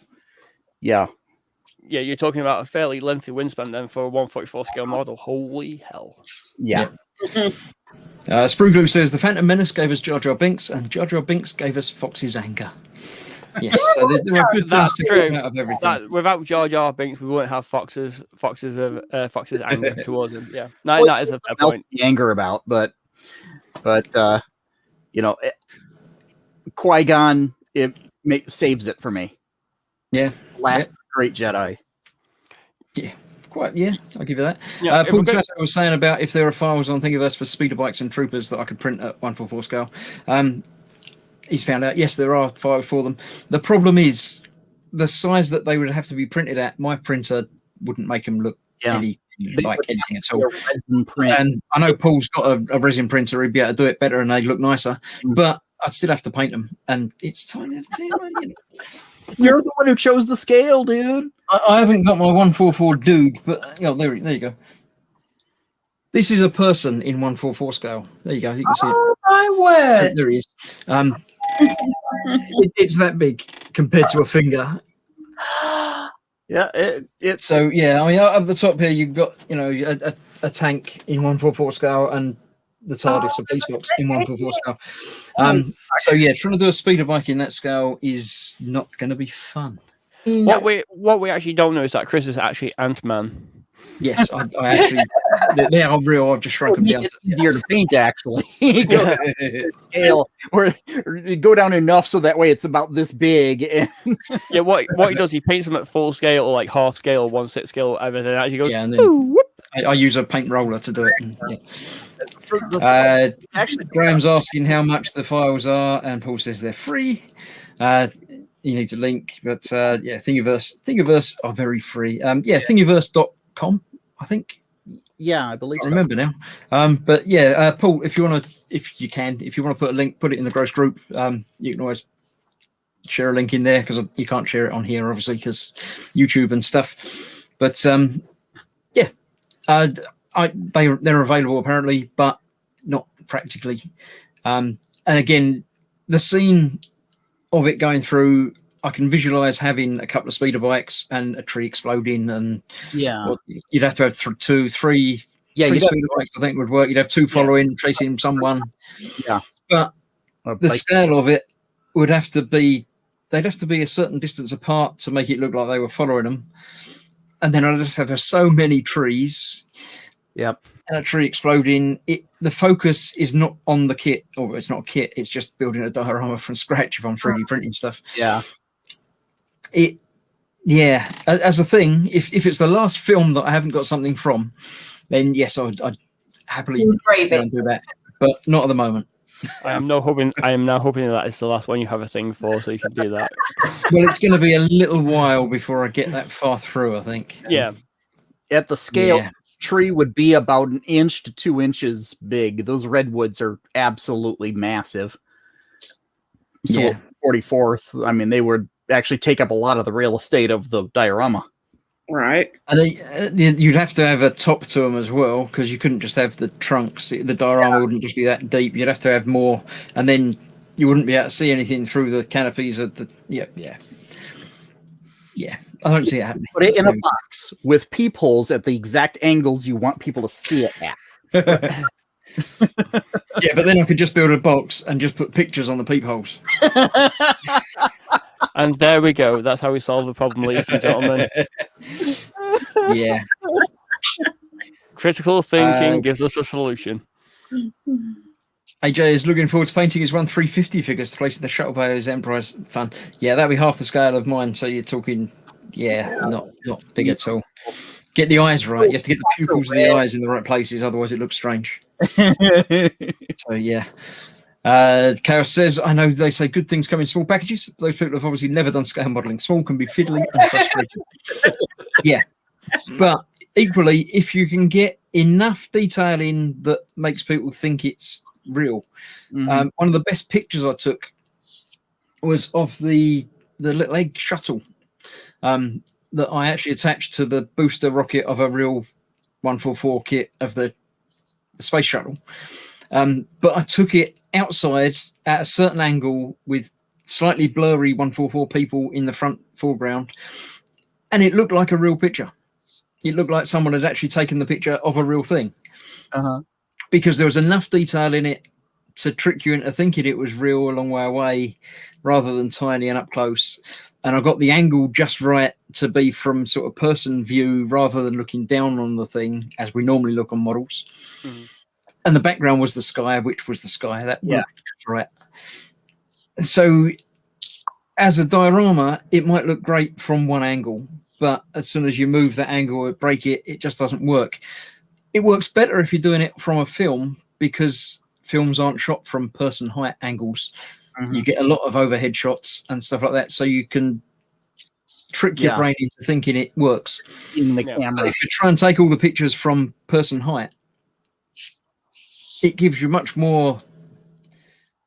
you're talking about a fairly lengthy wingspan then for a 1/44 scale model. Holy hell! Sprugloo says the Phantom Menace gave us Jar Jar Binks, and Jar Jar Binks gave us Fox's anger. Yes, so there are good things to come out of everything. Without Jar Jar Binks, we wouldn't have Fox's anger towards him. Yeah, that is a fair point. Anger about, but Qui-Gon saves it for me. Last great Jedi. I'll give you that. Paul Smith was saying about if there are files on Thingiverse for speeder bikes and troopers that I could print at 1/4 scale. He's found out, yes, there are files for them. The problem is the size that they would have to be printed at. My printer wouldn't make them look anything at all. And I know Paul's got a resin printer; he'd be able to do it better, and they look nicer. But I'd still have to paint them, and it's tiny. You're the one who chose the scale, dude. I haven't got my 1/44 dude, but there you go. This is a person in 1/44 scale. There you go. You can see it. Oh my word! There he is. It's that big compared to a finger. So I mean, up the top here you've got a tank in 1/44 scale and the TARDIS, a police box in 1/44 scale. Trying to do a speeder bike in that scale is not going to be fun. What we actually don't know is that Chris is actually Ant-Man. Yes, I actually, they are real. I've just shrunk them down. It's easier to paint, actually. Scale, or go down enough so that way it's about this big. And what he does, he paints them at full scale or like half scale or 1/6 scale, whatever. Then actually goes. And then I use a paint roller to do it. Actually, Graham's asking how much the files are, and Paul says they're free. You need to link, but Thingiverse are very free. Thingiverse.com, I think. Yeah, I believe. I remember now. Paul, if you want to put a link, put it in the gross group. You can always share a link in there because you can't share it on here, obviously, because YouTube and stuff. But they're available apparently, but not practically. And again, the scene of it going through, I can visualize having a couple of speeder bikes and a tree exploding, and you'd have to have three speeder bikes. I think would work. You'd have two following, chasing someone. But the scale of it would have to be they'd have to be a certain distance apart to make it look like they were following them. And then I'd just have so many trees. Yep. And a tree exploding. The focus is not on the kit, or it's not a kit. It's just building a diorama from scratch if I'm 3D printing stuff. Yeah. As a thing, if it's the last film that I haven't got something from, then yes, I'd happily sit down and do that. But not at the moment. I am now hoping that it's the last one you have a thing for, so you can do that. Well, it's going to be a little while before I get that far through, I think. Yeah. At the scale, tree would be about 1 inch to 2 inches big. Those redwoods are absolutely massive. So 44th, I mean, they would actually take up a lot of the real estate of the diorama. Right. And you'd have to have a top to them as well, because you couldn't just have the trunks. The diorama wouldn't just be that deep. You'd have to have more, and then you wouldn't be able to see anything through the canopies of the. Yeah. I don't see it happening. Put it in a box with peepholes at the exact angles you want people to see it at. Yeah, but then I could just build a box and just put pictures on the peepholes. And there we go. That's how we solve the problem, ladies and gentlemen. Yeah. Critical thinking gives us a solution. AJ is looking forward to painting his 1/350 figures to place in the shuttle bay of his Empire's Fun. Yeah, that'd be half the scale of mine. So you're talking, not big at all. Get the eyes right. You have to get the pupils of the eyes in the right places, otherwise it looks strange. So yeah. Chaos says, I know they say good things come in small packages. Those people have obviously never done scale modelling. Small can be fiddly and frustrating. Yeah. But equally, if you can get enough detail in that makes people think it's real. One of the best pictures I took was of the little egg shuttle that I actually attached to the booster rocket of a real 144 kit of the space shuttle. But I took it outside at a certain angle with slightly blurry 144 people in the front foreground, and it looked like a real picture. It looked like someone had actually taken the picture of a real thing, because there was enough detail in it to trick you into thinking it was real a long way away rather than tiny and up close. And I got the angle just right to be from sort of person view rather than looking down on the thing as we normally look on models. And the background was the sky, which was the sky. That looked right. So as a diorama, it might look great from one angle, but as soon as you move that angle or break it, it just doesn't work. It works better if you're doing it from a film, because films aren't shot from person height angles. You get a lot of overhead shots and stuff like that, so you can trick your brain into thinking it works in the camera. If you try and take all the pictures from person height, it gives you much more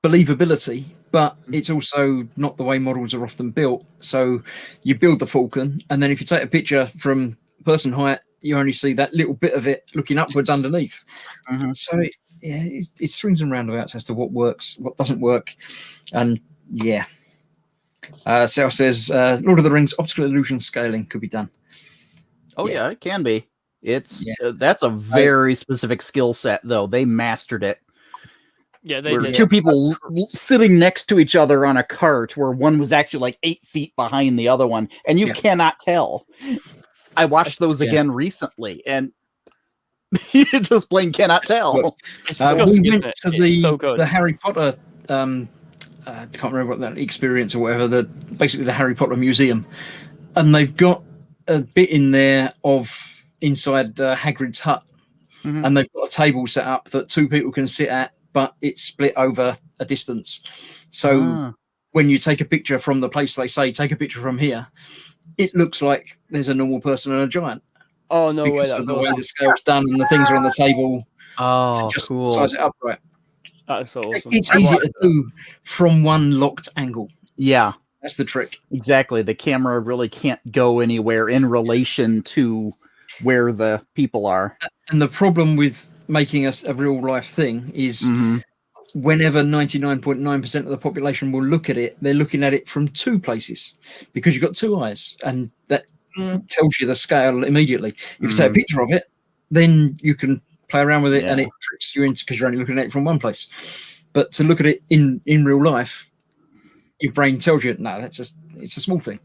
believability, but it's also not the way models are often built. So you build the Falcon, and then if you take a picture from person height, you only see that little bit of it looking upwards underneath. So it swings and roundabouts as to what works, what doesn't work. And Sal says Lord of the Rings optical illusion scaling could be done. Yeah, it can be. It's that's a very specific skill set, though. They mastered it. Yeah, they did. Two people sitting next to each other on a cart, where one was actually like 8 feet behind the other one, and you cannot tell. I watched those again recently, and you just plain cannot tell. We went to the Harry Potter. I can't remember what that experience or whatever. Basically the Harry Potter museum, and they've got a bit in there of inside Hagrid's hut, and they've got a table set up that two people can sit at, but it's split over a distance. So when you take a picture from the place, they say take a picture from here, it looks like there's a normal person and a giant. Oh no way! That's the way the scale's done, and the things are on the table. Oh, to just cool! size it up right. That's so awesome. It's easy to do from one locked angle. Yeah, that's the trick. Exactly. The camera really can't go anywhere in relation to where the people are. And the problem with making a real life thing is whenever 99.9% of the population will look at it, they're looking at it from two places, because you've got two eyes, and that tells you the scale immediately. If you take a picture of it, then you can play around with it, and it tricks you into, because you're only looking at it from one place. But to look at it in real life, your brain tells you, no, it's a small thing.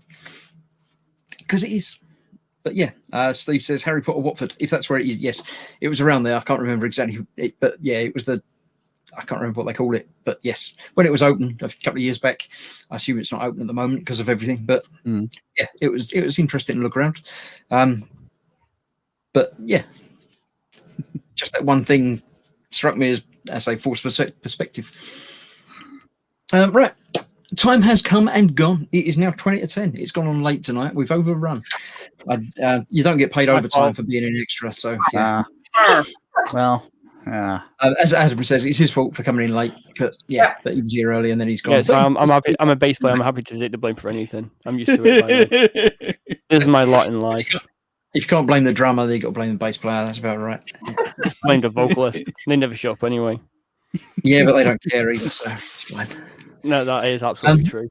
Because it is. But yeah, Steve says Harry Potter Watford. If that's where it is, yes, it was around there. I can't remember exactly, but yeah, it was I can't remember what they call it. But yes, when it was open a couple of years back, I assume it's not open at the moment because of everything. But yeah, it was interesting to look around. But yeah, just that one thing struck me as I say, false perspective. Right. Time has come and gone. It is now 20 to 10. It's gone on late tonight. We've overrun. You don't get paid overtime for being an extra, so yeah. As Adam says, it's his fault for coming in late. But yeah, but he was here early and then he's gone. Yeah, so I'm happy. I'm a bass player. I'm happy to take the blame for anything. I'm used to it. This is my lot in life. If you can't blame the drummer, then you got to blame the bass player. That's about right. Just blame the vocalist. They never show up anyway. Yeah, but they don't care either, so it's fine. No, that is absolutely true.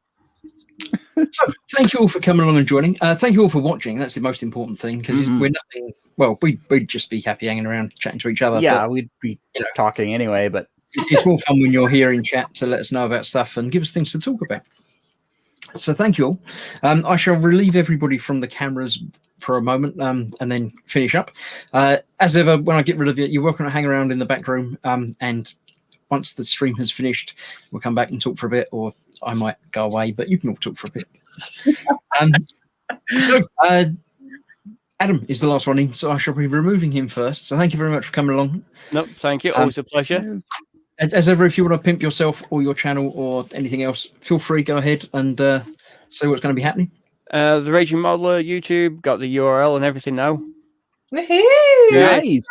So, thank you all for coming along and joining. Thank you all for watching. That's the most important thing because we're nothing. Well, we'd just be happy hanging around, chatting to each other. Yeah, but, we'd be talking anyway. But it's more fun when you're here in chat to let us know about stuff and give us things to talk about. So, thank you all. I shall relieve everybody from the cameras for a moment and then finish up. As ever, when I get rid of you, you're welcome to hang around in the back room and. Once the stream has finished, we'll come back and talk for a bit, or I might go away, but you can all talk for a bit. Adam is the last one in, so I shall be removing him first. So thank you very much for coming along. Nope, thank you. Always a pleasure. As ever, if you want to pimp yourself or your channel or anything else, feel free, go ahead and see what's going to be happening. The Raging Modeler YouTube, got the URL and everything now. Woohoo! nice.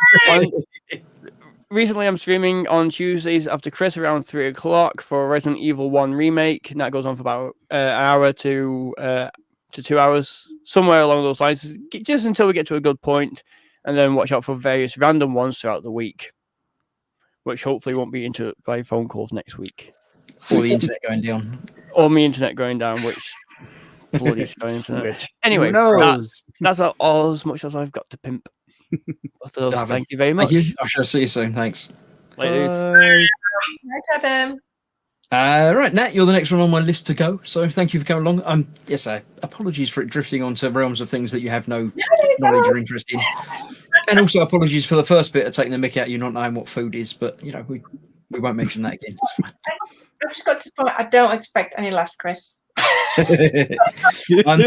Recently, I'm streaming on Tuesdays after Chris around 3 o'clock for Resident Evil 1 remake, and that goes on for about an hour to 2 hours, somewhere along those lines, just until we get to a good point, and then watch out for various random ones throughout the week, which hopefully won't be interrupted by phone calls next week. Or the internet going down. Or my internet going down, which bloody Sky internet. Anyway, that's about all as much as I've got to pimp. Thank you very much. Thank you. I shall see you soon. Thanks. Later. Thanks, Adam. Right, Nat, you're the next one on my list to go. So thank you for coming along. Yes, apologies for it drifting onto realms of things that you have no knowledge or interest in. And also apologies for the first bit of taking the mick out you not knowing what food is, but you know, we won't mention that again. It's fine. I've just got to the point I don't expect any less, Chris. If you want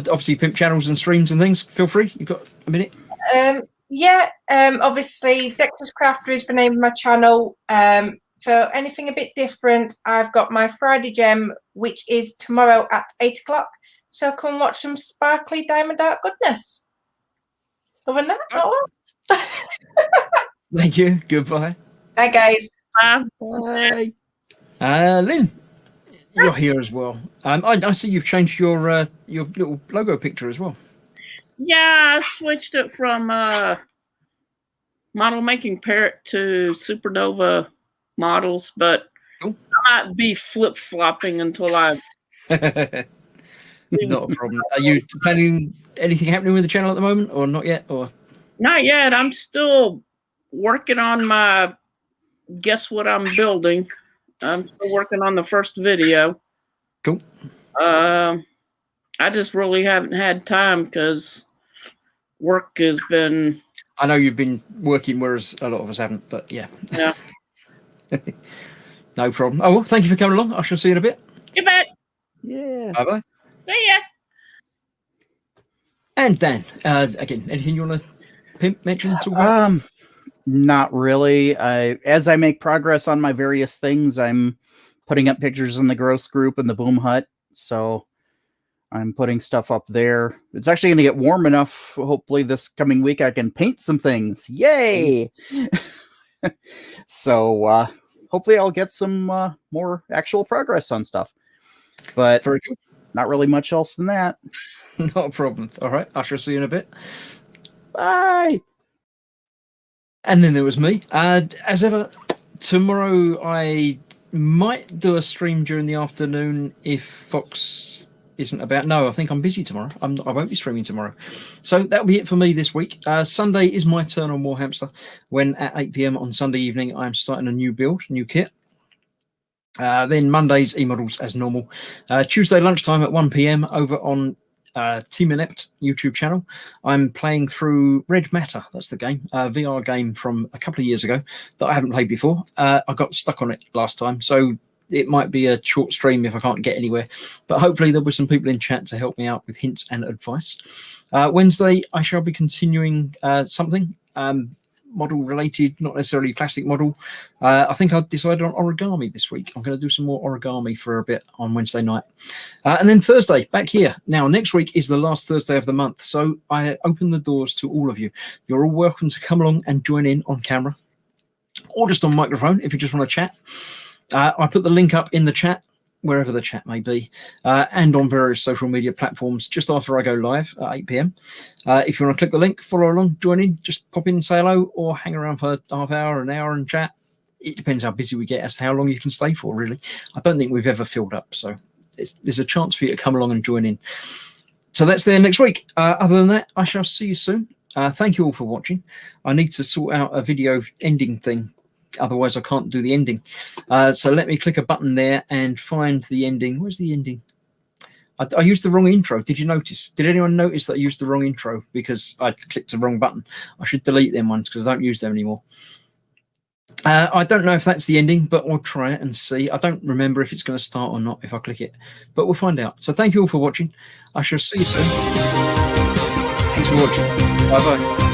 to obviously pimp channels and streams and things, feel free. You've got a minute. Obviously Dexter's Crafter is the name of my channel. For anything a bit different, I've got my Friday Gem, which is tomorrow at 8 o'clock. So come watch some sparkly diamond art goodness. Other than that, not well. Thank you. Goodbye. Bye, guys. Bye. Lynn, you're here as well. I see you've changed your little logo picture as well. Yeah, I switched it from model making parrot to supernova models, but I might be flip-flopping until I... Not a problem. Are you planning anything happening with the channel at the moment, or not yet? Or not yet. I'm still working on my guess what I'm building. I'm still working on the first video. Cool. I just really haven't had time because work has been... I know you've been working, whereas a lot of us haven't, but yeah. Yeah. No problem. Oh, well, thank you for coming along. I shall see you in a bit. You bet. Yeah. Bye-bye. See ya. And Dan, again, anything you want to pimp, mention? Talk about? Not really. As I make progress on my various things, I'm putting up pictures in the Gross group and the Boom Hut. So I'm putting stuff up there. It's actually going to get warm enough. Hopefully this coming week I can paint some things. Yay! So hopefully I'll get some more actual progress on stuff. But very cool. Not really much else than that. Not a problem. All right. I shall see you in a bit. Bye. And then there was me. As ever, tomorrow I might do a stream during the afternoon if Fox isn't about. No, I think I'm busy tomorrow. I won't be streaming tomorrow. So that'll be it for me this week. Sunday is my turn on Warhamster, when at 8 PM on Sunday evening I'm starting a new build, new kit. Then Mondays, eModels as normal. Tuesday lunchtime at 1 p.m. over on Team Inept YouTube channel. I'm playing through Red Matter. That's the game, VR game from a couple of years ago that I haven't played before. I got stuck on it last time, so it might be a short stream if I can't get anywhere. But hopefully there were some people in chat to help me out with hints and advice. Wednesday, I shall be continuing something. Model related, not necessarily plastic model. I think I've decided on origami this week. I'm going to do some more origami for a bit on Wednesday night. And then Thursday, back here. Now, next week is the last Thursday of the month, so I open the doors to all of you. You're all welcome to come along and join in on camera or just on microphone if you just want to chat. I put the link up in the chat, wherever the chat may be, and on various social media platforms just after I go live at 8 p.m. If you want to click the link, follow along, join in, just pop in and say hello, or hang around for half hour, an hour and chat. It depends how busy we get as to how long you can stay for, really. I don't think we've ever filled up, so there's a chance for you to come along and join in. So that's there next week. Other than that, I shall see you soon. Thank you all for watching. I need to sort out a video ending thing. Otherwise, I can't do the ending. So let me click a button there and find the ending. Where's the ending? I used the wrong intro. Did you notice? Did anyone notice that I used the wrong intro because I clicked the wrong button? I should delete them ones because I don't use them anymore. I don't know if that's the ending, but we'll try it and see. I don't remember if it's going to start or not if I click it, but we'll find out. So thank you all for watching. I shall see you soon. Thanks for watching. Bye-bye.